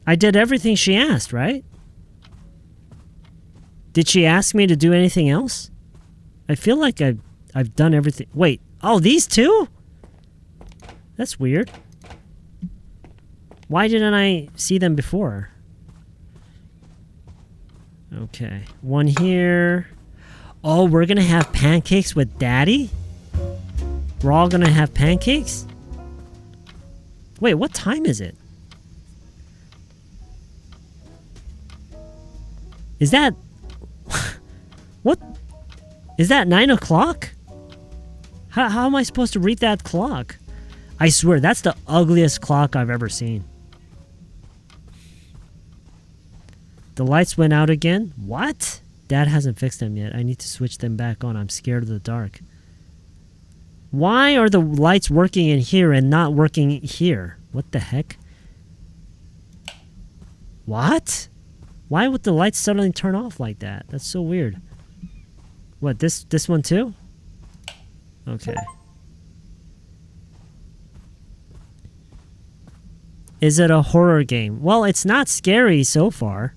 I did everything she asked, right? Did she ask me to do anything else? I feel like I've done everything. Wait. Oh, these two? That's weird. Why didn't I see them before? Okay. One here. Oh, we're gonna have pancakes with Daddy? We're all gonna have pancakes? Wait, what time is it? Is that... What? Is that 9 o'clock? How am I supposed to read that clock? I swear, that's the ugliest clock I've ever seen. The lights went out again? What? Dad hasn't fixed them yet. I need to switch them back on. I'm scared of the dark. Why are the lights working in here and not working here? What the heck? What? Why would the lights suddenly turn off like that? That's so weird. What, this one too? Okay. Is it a horror game? Well, it's not scary so far.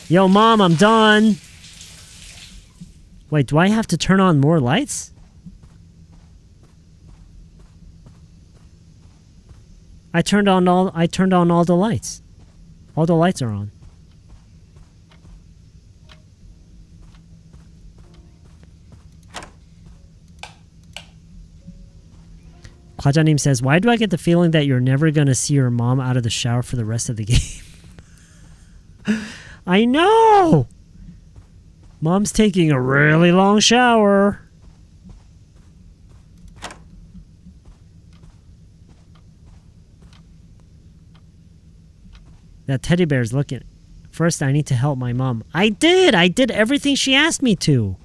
Yo, Mom, I'm done. Wait, do I have to turn on more lights? I turned on all the lights. All the lights are on. Kwajanim says, why do I get the feeling that you're never going to see your mom out of the shower for the rest of the game? I know! Mom's taking a really long shower. That teddy bear's looking. First, I need to help my mom. I did everything she asked me to.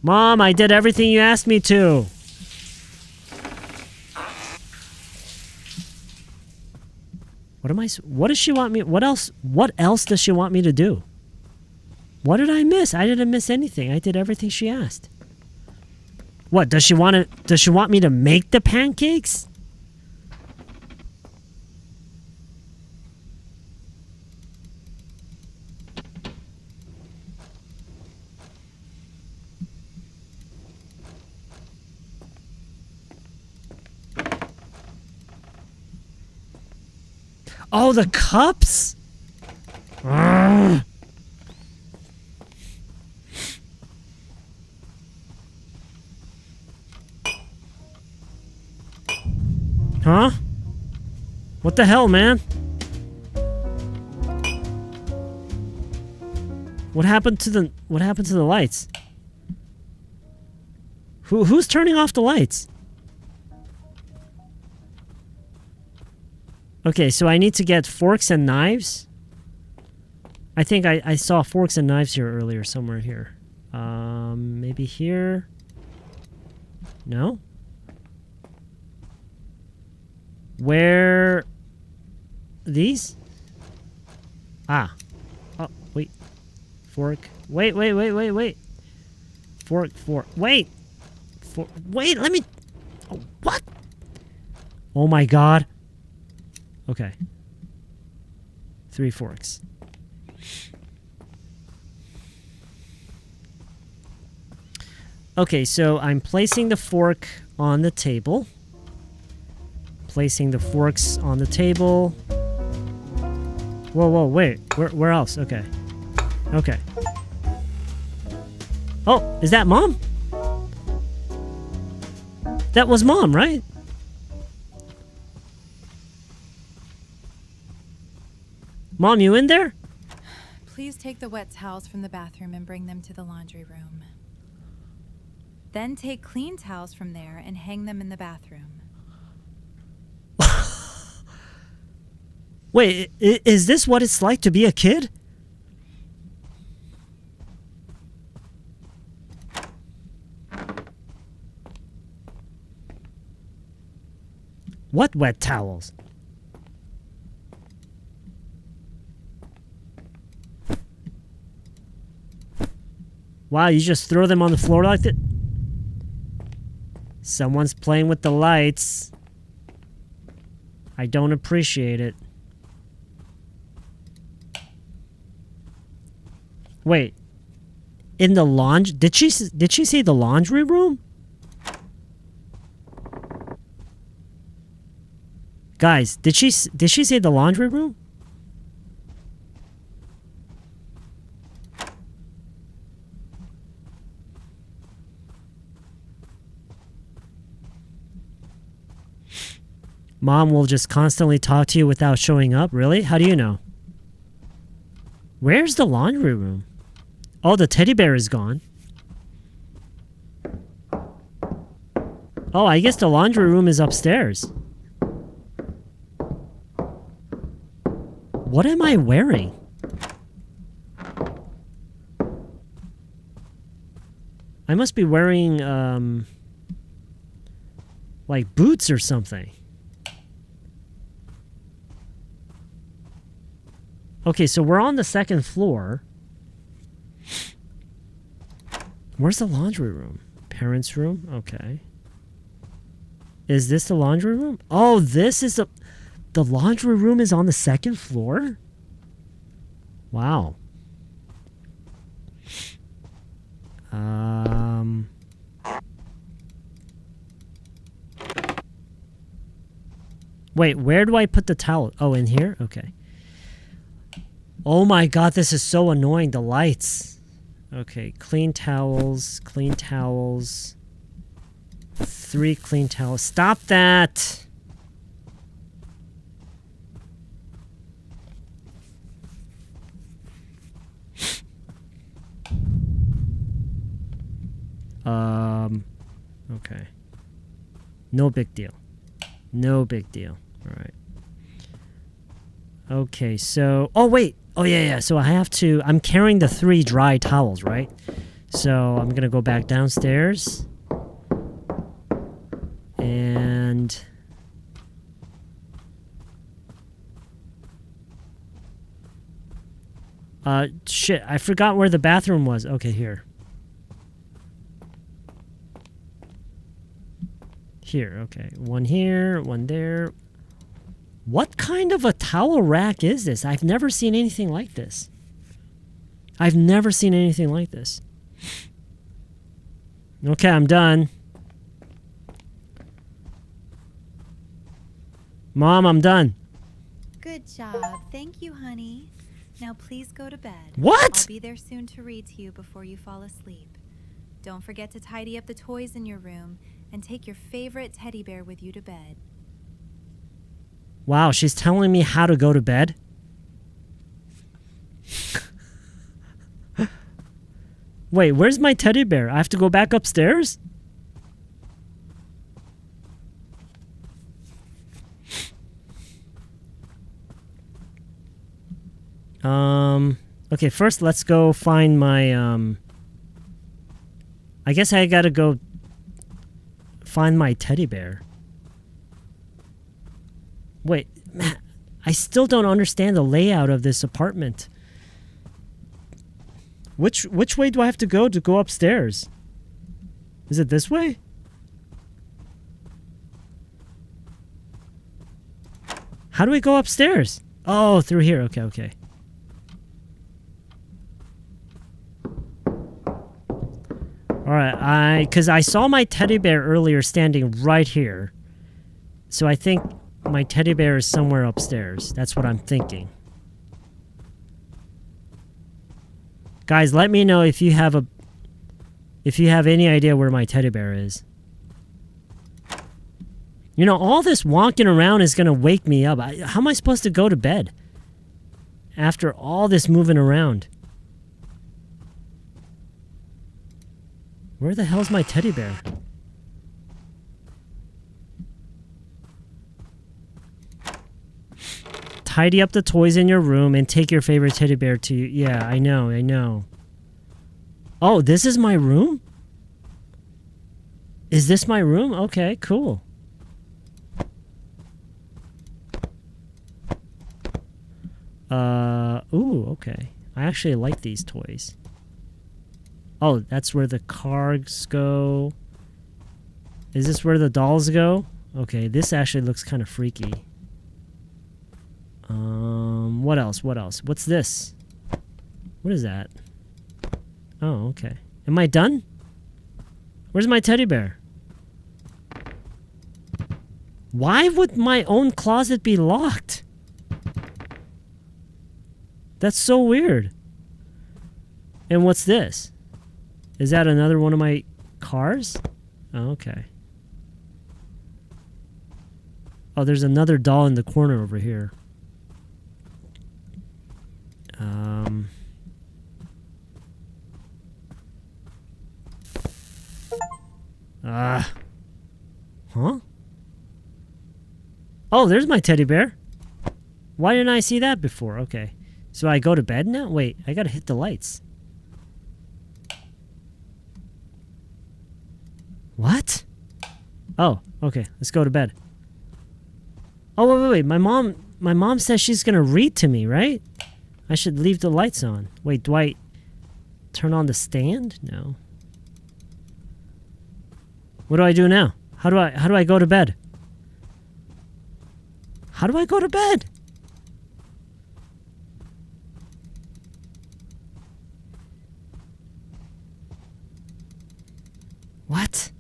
Mom, I did everything you asked me to. What does she want me? What else does she want me to do? What did I miss? I didn't miss anything. I did everything she asked. What, does she want me to make the pancakes? Oh, the cups? Ugh. Huh? What the hell, man? What happened to the lights? Who's turning off the lights? Okay, so I need to get forks and knives. I think I saw forks and knives here earlier, somewhere here. Maybe here? No? Where? These? Ah. Oh, wait. Fork. Wait. Fork. Wait! Wait, let me... Oh, what? Oh my god. Okay. 3 forks. Okay, so I'm placing the fork on the table. Placing the forks on the table. Whoa, wait. Where else? Okay. Okay. Oh, is that Mom? That was Mom, right? Mom, you in there? Please take the wet towels from the bathroom and bring them to the laundry room. Then take clean towels from there and hang them in the bathroom. Wait, is this what it's like to be a kid? What wet towels? Wow, you just throw them on the floor like that? Someone's playing with the lights. I don't appreciate it. Wait. In the laundry... Did she say the laundry room? Guys, did she say the laundry room? Mom will just constantly talk to you without showing up? Really? How do you know? Where's the laundry room? Oh, the teddy bear is gone. Oh, I guess the laundry room is upstairs. What am I wearing? I must be wearing, like boots or something. Okay, so we're on the second floor. Where's the laundry room? Parents' room? Okay. Is this the laundry room? Oh, this is the laundry room is on the second floor? Wow. Wait, where do I put the towel? Oh, in here? Okay. Oh my god, this is so annoying, the lights. Okay, clean towels, clean towels. 3 clean towels. Stop that! Okay. No big deal. No big deal. Alright. Okay, so... Oh, wait! Oh, yeah. So I have to... I'm carrying the 3 dry towels, right? So I'm gonna go back downstairs. And... shit. I forgot where the bathroom was. Okay, here. Here, okay. One here, one there. What kind of a towel rack is this? I've never seen anything like this. I've never seen anything like this. Okay, I'm done. Mom, I'm done. Good job. Thank you, honey. Now please go to bed. What? I'll be there soon to read to you before you fall asleep. Don't forget to tidy up the toys in your room and take your favorite teddy bear with you to bed. Wow, she's telling me how to go to bed? Wait, where's my teddy bear? I have to go back upstairs? Okay, first let's go find my, I guess I gotta go find my teddy bear. Wait, Matt, I still don't understand the layout of this apartment. Which way do I have to go upstairs? Is it this way? How do we go upstairs? Oh, through here. Okay. Alright, because I saw my teddy bear earlier standing right here. So I think my teddy bear is somewhere upstairs. That's what I'm thinking. Guys, let me know if you have any idea where my teddy bear is. You know, all this walking around is going to wake me up. How am I supposed to go to bed after all this moving around? Where the hell's my teddy bear? Tidy up the toys in your room and take your favorite teddy bear to... Yeah, I know. Oh, this is my room? Is this my room? Okay, cool. Ooh, okay. I actually like these toys. Oh, that's where the cars go. Is this where the dolls go? Okay, this actually looks kind of freaky. What else? What's this? What is that? Oh, okay. Am I done? Where's my teddy bear? Why would my own closet be locked? That's so weird. And what's this? Is that another one of my cars? Oh, okay. Oh, there's another doll in the corner over here. Huh? Oh, there's my teddy bear. Why didn't I see that before? Okay. So I go to bed now? Wait, I gotta hit the lights. What? Oh, okay. Let's go to bed. Oh, wait. My mom says she's gonna read to me, right? I should leave the lights on. Wait, do I turn on the stand? No. What do I do now? How do I go to bed? How do I go to bed? What?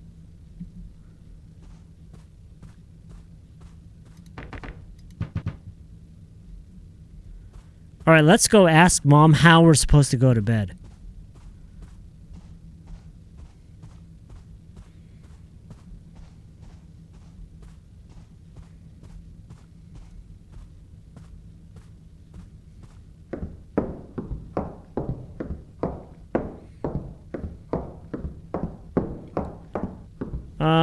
All right, let's go ask Mom how we're supposed to go to bed.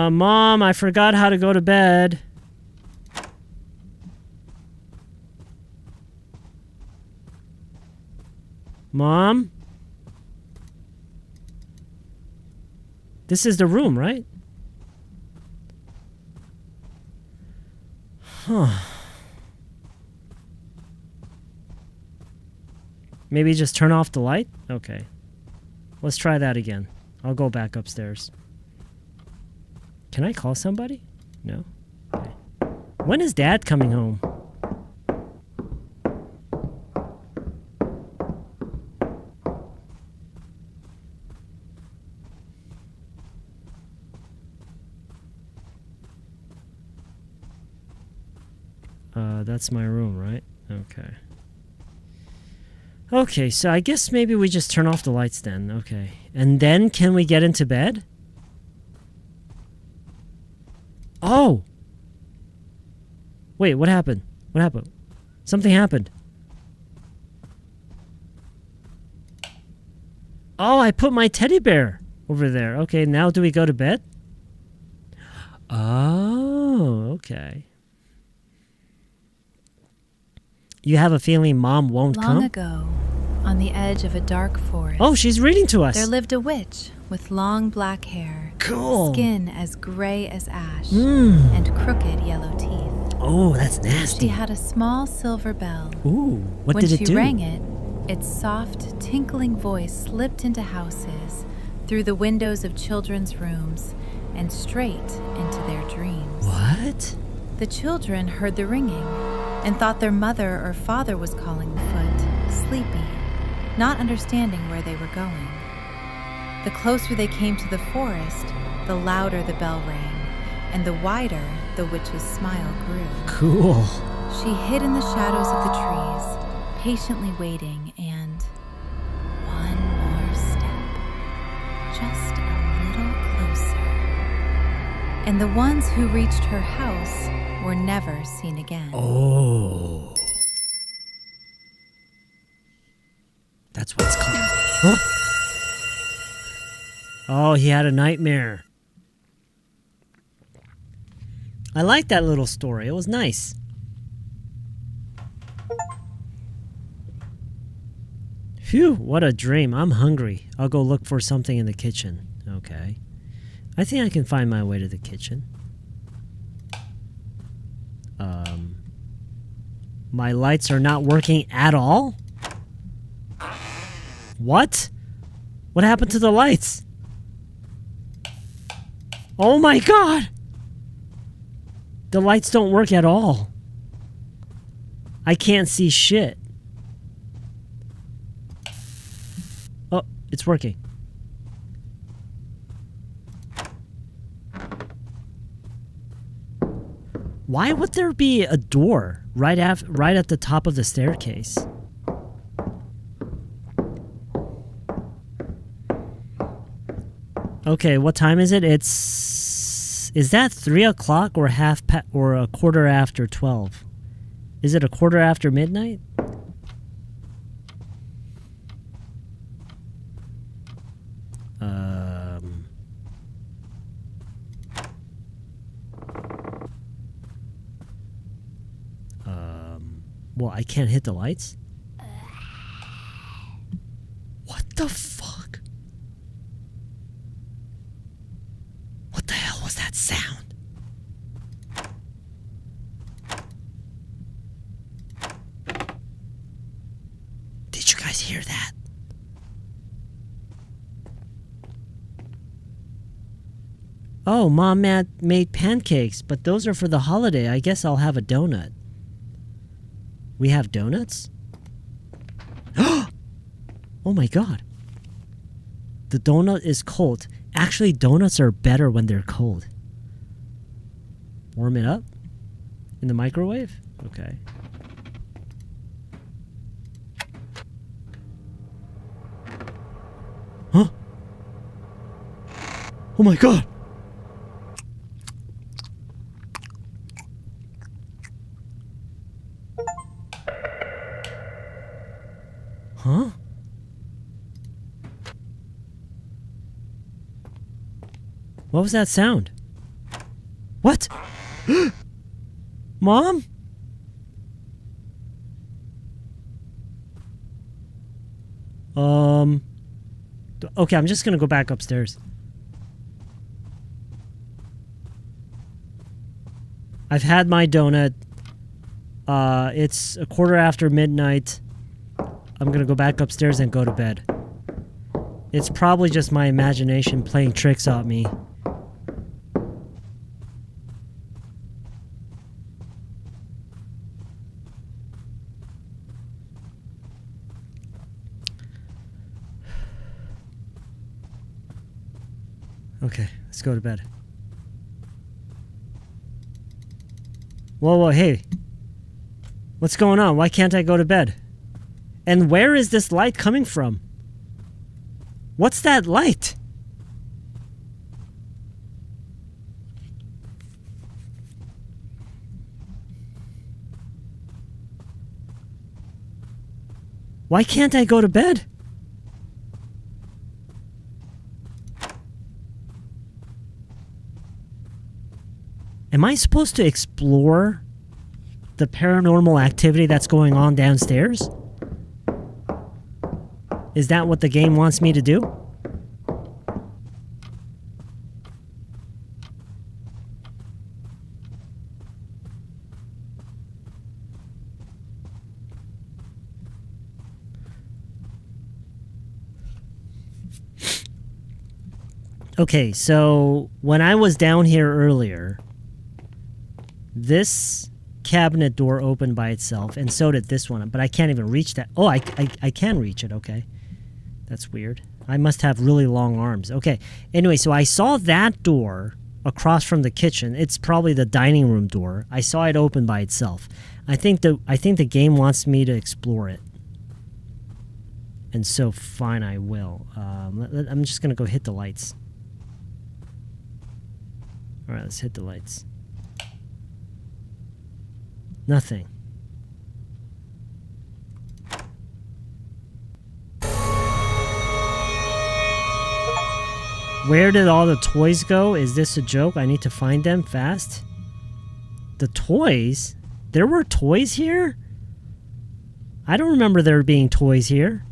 Mom, I forgot how to go to bed. Mom? This is the room, right? Huh. Maybe just turn off the light? Okay. Let's try that again. I'll go back upstairs. Can I call somebody? No? Okay. When is Dad coming home? That's my room, right? Okay. Okay, so I guess maybe we just turn off the lights then. Okay. And then can we get into bed? Oh! Wait, what happened? What happened? Something happened. Oh, I put my teddy bear over there. Okay, now do we go to bed? Oh, okay. You have a feeling Mom won't come? Long ago, on the edge of a dark forest. Oh, she's reading to us. There lived a witch with long black hair, Cool. skin as gray as ash, Mm. and crooked yellow teeth. Oh, that's She nasty. had a small silver bell. Ooh, what when did it she do? rang it, its soft, tinkling voice slipped into houses, through the windows of children's rooms, and straight into their dreams. What? The children heard the ringing and thought their mother or father was calling the foot, sleepy, not understanding where they were going. The closer they came to the forest, the louder the bell rang, and the wider the witch's smile grew. Cool. She hid in the shadows of the trees, patiently waiting, and one more step, just a little closer. And the ones who reached her house were never seen again. Oh. That's what it's called. Huh? Oh, he had a nightmare. I like that little story. It was nice. Phew, what a dream. I'm hungry. I'll go look for something in the kitchen. Okay. I think I can find my way to the kitchen. My lights are not working at all? What? What happened to the lights? Oh my god! The lights don't work at all. I can't see shit. Oh, it's working. Why would there be a door right at the top of the staircase? Okay, what time is it? Is that 3 o'clock or or a quarter after 12? Is it a quarter after midnight? Well, I can't hit the lights? What the fuck? What the that sound? Did you guys hear that? Oh, Mom made pancakes, but those are for the holiday. I guess I'll have a donut. We have donuts? Oh my god. The donut is cold. Actually, donuts are better when they're cold. Warm it up? In the microwave? Okay. Huh? Oh my god! Huh? What was that sound? What? Mom? Okay, I'm just gonna go back upstairs. I've had my donut. It's midnight. I'm gonna go back upstairs and go to bed. It's probably just my imagination playing tricks on me. Okay, let's go to bed. Whoa, hey. What's going on? Why can't I go to bed? And where is this light coming from? What's that light? Why can't I go to bed? Am I supposed to explore the paranormal activity that's going on downstairs? Is that what the game wants me to do? Okay, so when I was down here earlier, this cabinet door opened by itself, and so did this one, but I can't even reach that. Oh, I can reach it, okay. That's weird. I must have really long arms. Okay, anyway, so I saw that door across from the kitchen. It's probably the dining room door. I saw it open by itself. I think the game wants me to explore it. And so, fine, I will. I'm just gonna go hit the lights. Alright, let's hit the lights. Nothing. Where did all the toys go? Is this a joke? I need to find them fast. The toys? There were toys here? I don't remember there being toys here.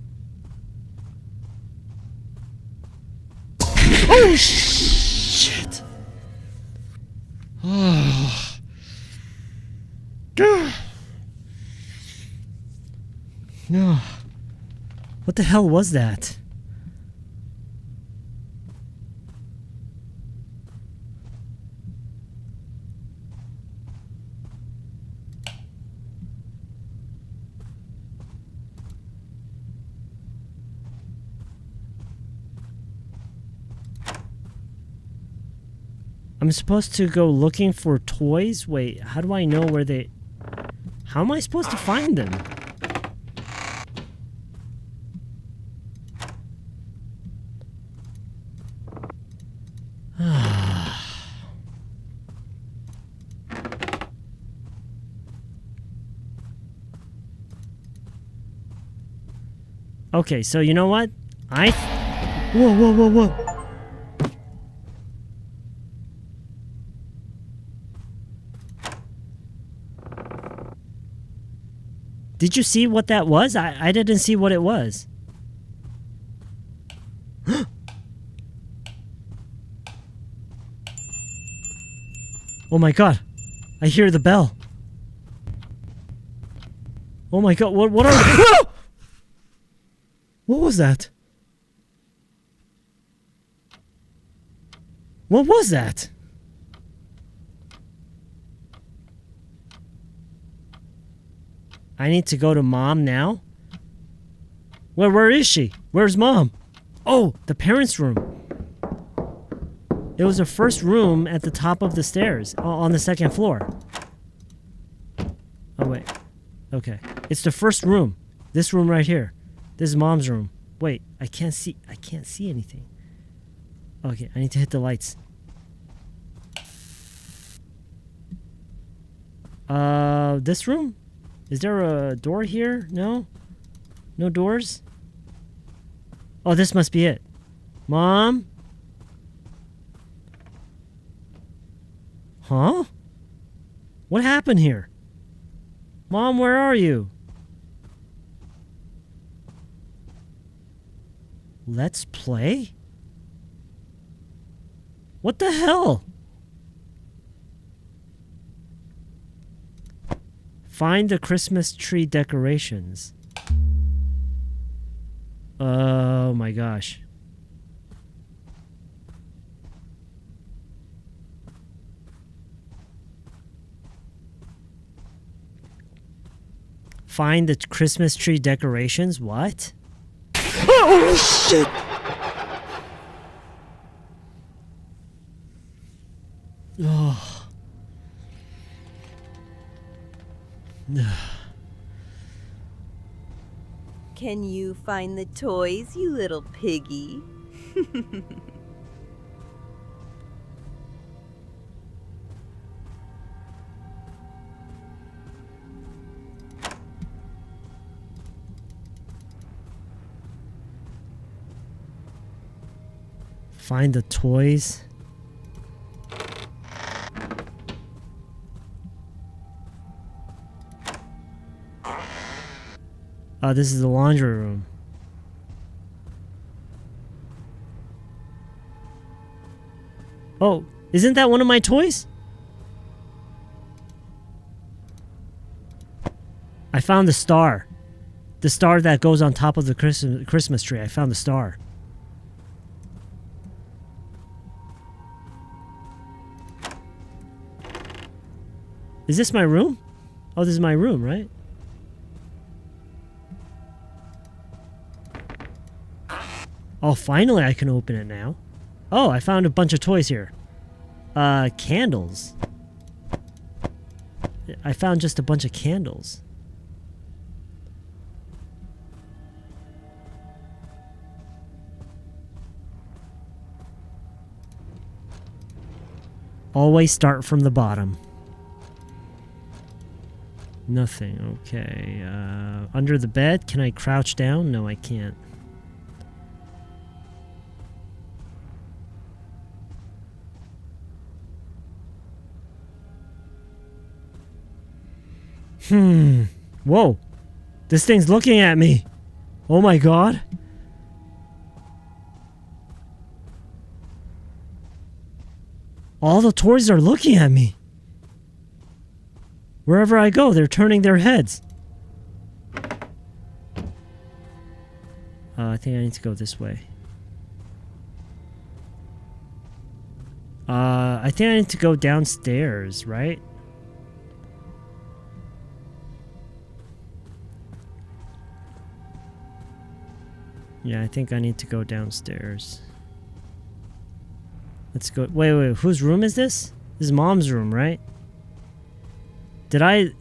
Oh, shit! Oh. No. What the hell was that? I'm supposed to go looking for toys? Wait, how do I know where they... How am I supposed to find them? Okay, so you know what? Whoa, whoa, whoa, whoa. Did you see what that was? I didn't see what it was. Oh my god. I hear the bell. Oh my god, what are What was that? What was that? I need to go to mom now? Where is she? Where's mom? Oh, the parents' room. It was the first room at the top of the stairs, on the second floor. Oh, wait. Okay. It's the first room. This room right here. This is mom's room. Wait, I can't see anything. Okay, I need to hit the lights. This room? Is there a door here? No? No doors? Oh, this must be it. Mom? Huh? What happened here? Mom, where are you? Let's play? What the hell? Find the Christmas tree decorations. Oh my gosh. Find the Christmas tree decorations? What? Oh shit! Oh. Can you find the toys, you little piggy? Find the toys. Oh, this is the laundry room. Oh, isn't that one of my toys? I found the star. The star that goes on top of the Christmas tree. I found the star. Is this my room? Oh, this is my room, right? Oh, finally I can open it now. Oh, I found a bunch of toys here. Candles. I found just a bunch of candles. Always start from the bottom. Nothing, okay. Under the bed, can I crouch down? No, I can't. Whoa. This thing's looking at me. Oh my god. All the toys are looking at me. Wherever I go, they're turning their heads. I think I need to go this way. I think I need to go downstairs, right? Yeah, I think I need to go downstairs. Let's go. Wait, whose room is this? This is mom's room, right? Did I,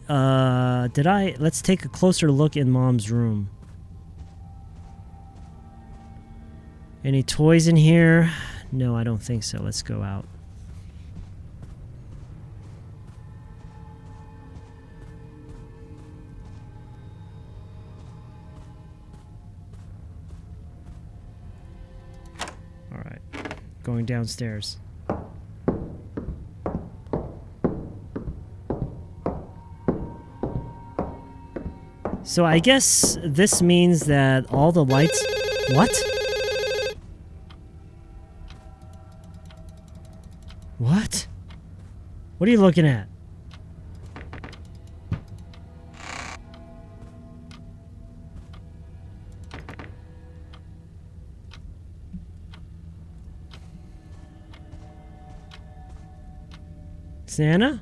let's take a closer look in mom's room. Any toys in here? No, I don't think so. Let's go out. Alright. Going downstairs. So I guess this means that all the lights... What? What? What are you looking at? Santa?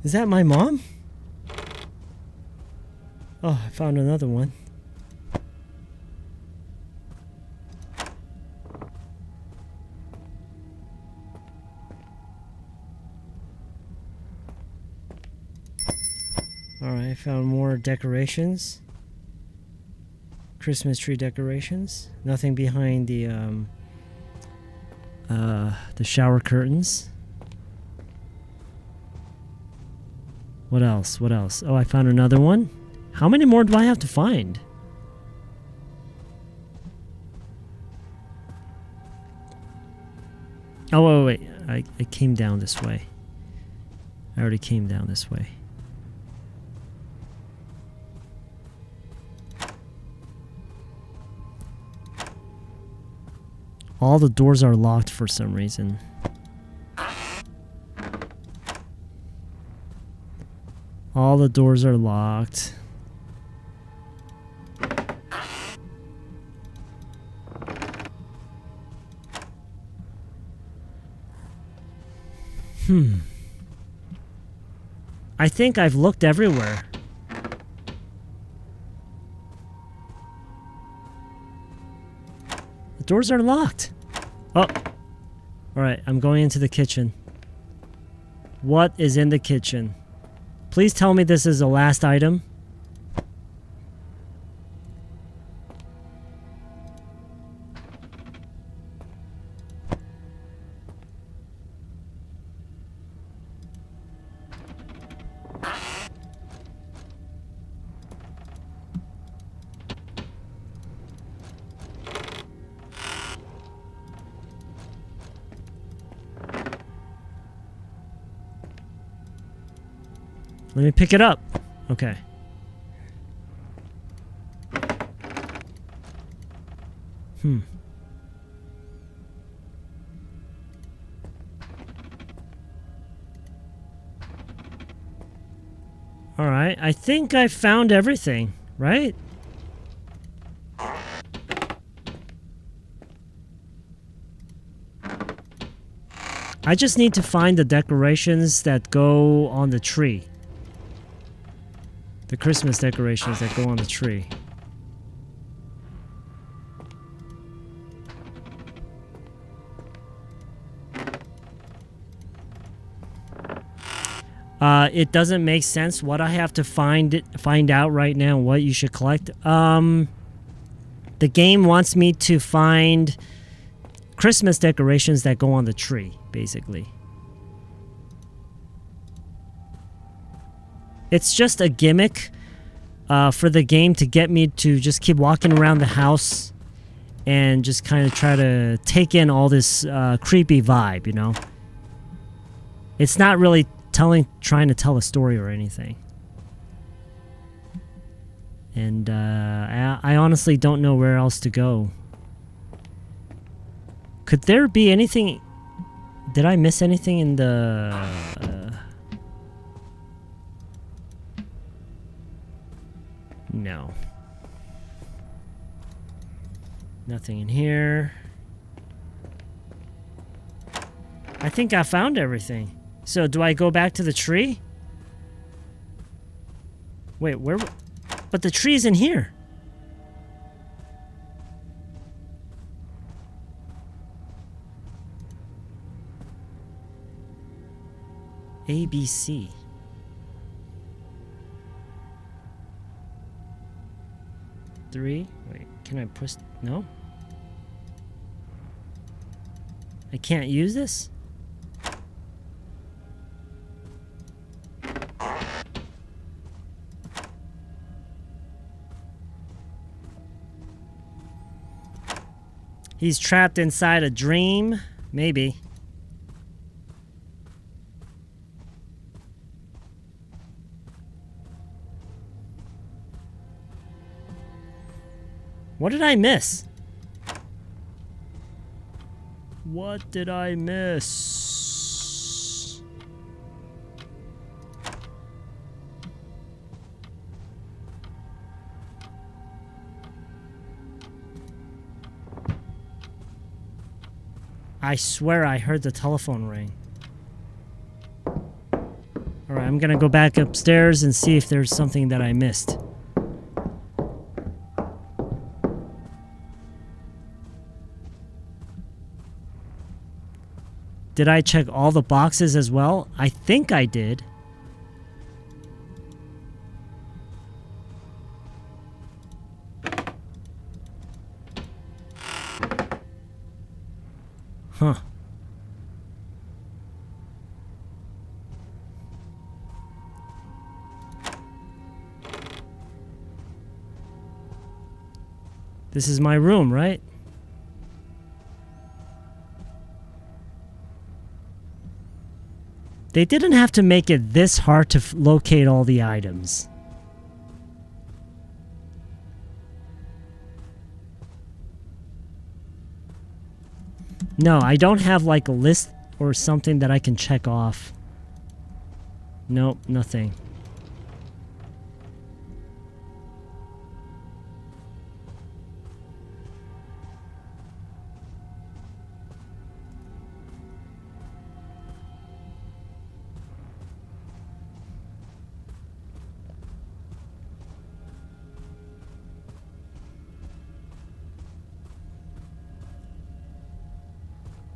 Is that my mom? Oh, I found another one. Alright, I found more decorations. Christmas tree decorations. Nothing behind the shower curtains. What else? What else? Oh, I found another one. How many more do I have to find? Oh, wait. I came down this way. I already came down this way. All the doors are locked for some reason. All the doors are locked. I think I've looked everywhere. The doors are locked. Oh. Alright, I'm going into the kitchen. What is in the kitchen? Please tell me this is the last item. Let me pick it up. Okay. Alright, I think I found everything, right? I just need to find the decorations that go on the tree. The Christmas decorations that go on the tree. It doesn't make sense what I have to find out right now what you should collect. The game wants me to find Christmas decorations that go on the tree, basically. It's just a gimmick for the game to get me to just keep walking around the house and just kind of try to take in all this creepy vibe, you know? It's not really trying to tell a story or anything. And I honestly don't know where else to go. Could there be anything... Did I miss anything in the... No. Nothing in here. I think I found everything. So do I go back to the tree? Wait, where? But the tree's in here. ABC. Three. Wait, can I push? No? I can't use this? He's trapped inside a dream? Maybe. What did I miss? What did I miss? I swear I heard the telephone ring. Alright, I'm gonna go back upstairs and see if there's something that I missed. Did I check all the boxes as well? I think I did. Huh. This is my room, right? They didn't have to make it this hard to locate all the items. No, I don't have like a list or something that I can check off. Nope, nothing.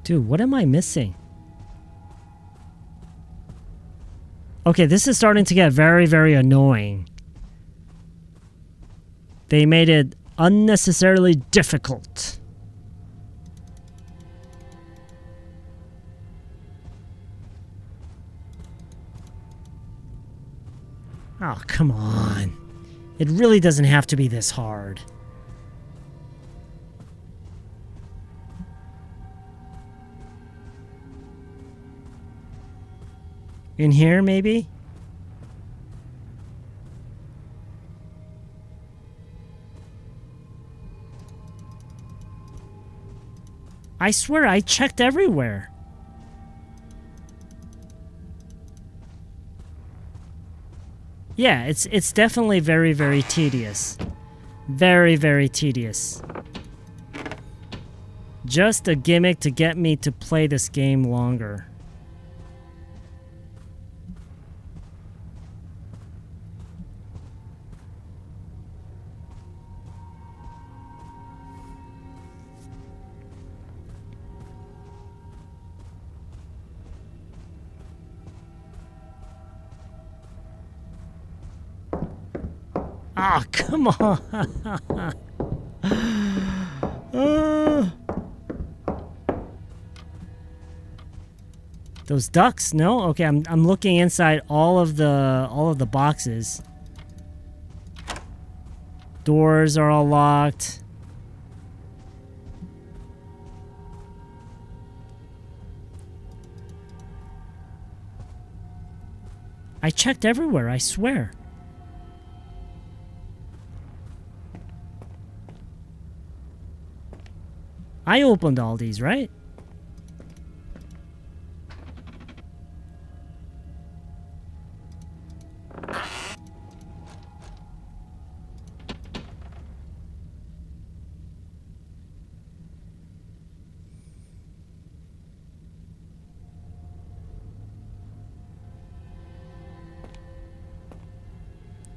Dude, what am I missing? Okay, this is starting to get very, very annoying. They made it unnecessarily difficult. Oh, come on. It really doesn't have to be this hard. In here, maybe? I swear I checked everywhere. Yeah, it's definitely very, very tedious. Very, very tedious. Just a gimmick to get me to play this game longer. Ah, oh, come on. Those ducks? No? Okay, I'm looking inside all of the boxes. Doors are all locked. I checked everywhere, I swear. I opened all these, right?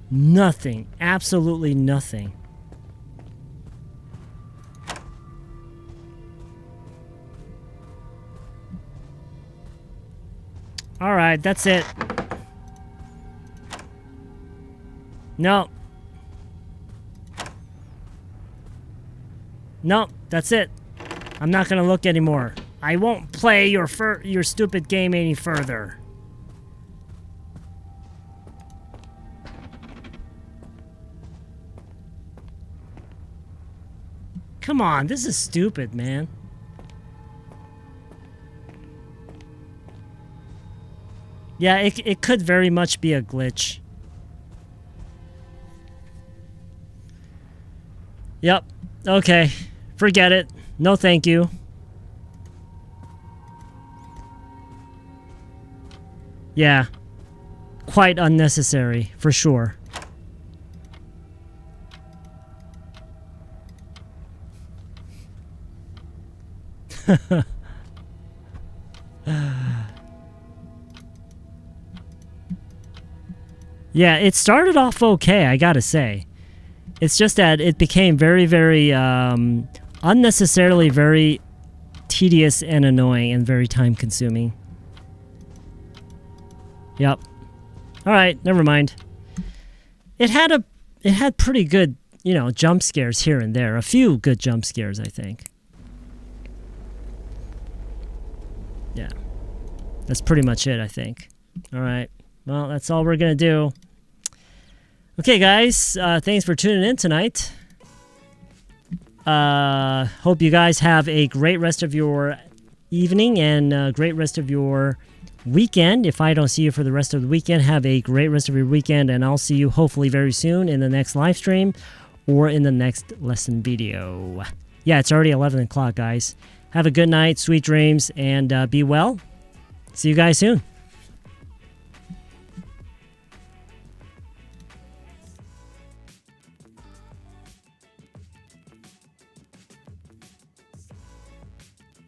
Nothing. Absolutely nothing. Alright, that's it. No. No, that's it. I'm not gonna look anymore. I won't play your stupid game any further. Come on, this is stupid, man. Yeah, it could very much be a glitch. Yep. Okay. Forget it. No thank you. Yeah. Quite unnecessary, for sure. Yeah, it started off okay, I gotta say. It's just that it became very, very unnecessarily very tedious and annoying and very time consuming. Yep. Alright, never mind. It had pretty good, you know, jump scares here and there. A few good jump scares, I think. Yeah. That's pretty much it, I think. Alright. Well, that's all we're gonna do. Okay, guys. Thanks for tuning in tonight. Hope you guys have a great rest of your evening and a great rest of your weekend. If I don't see you for the rest of the weekend, have a great rest of your weekend, and I'll see you hopefully very soon in the next live stream or in the next lesson video. Yeah, it's already 11 o'clock, guys. Have a good night, sweet dreams, and be well. See you guys soon.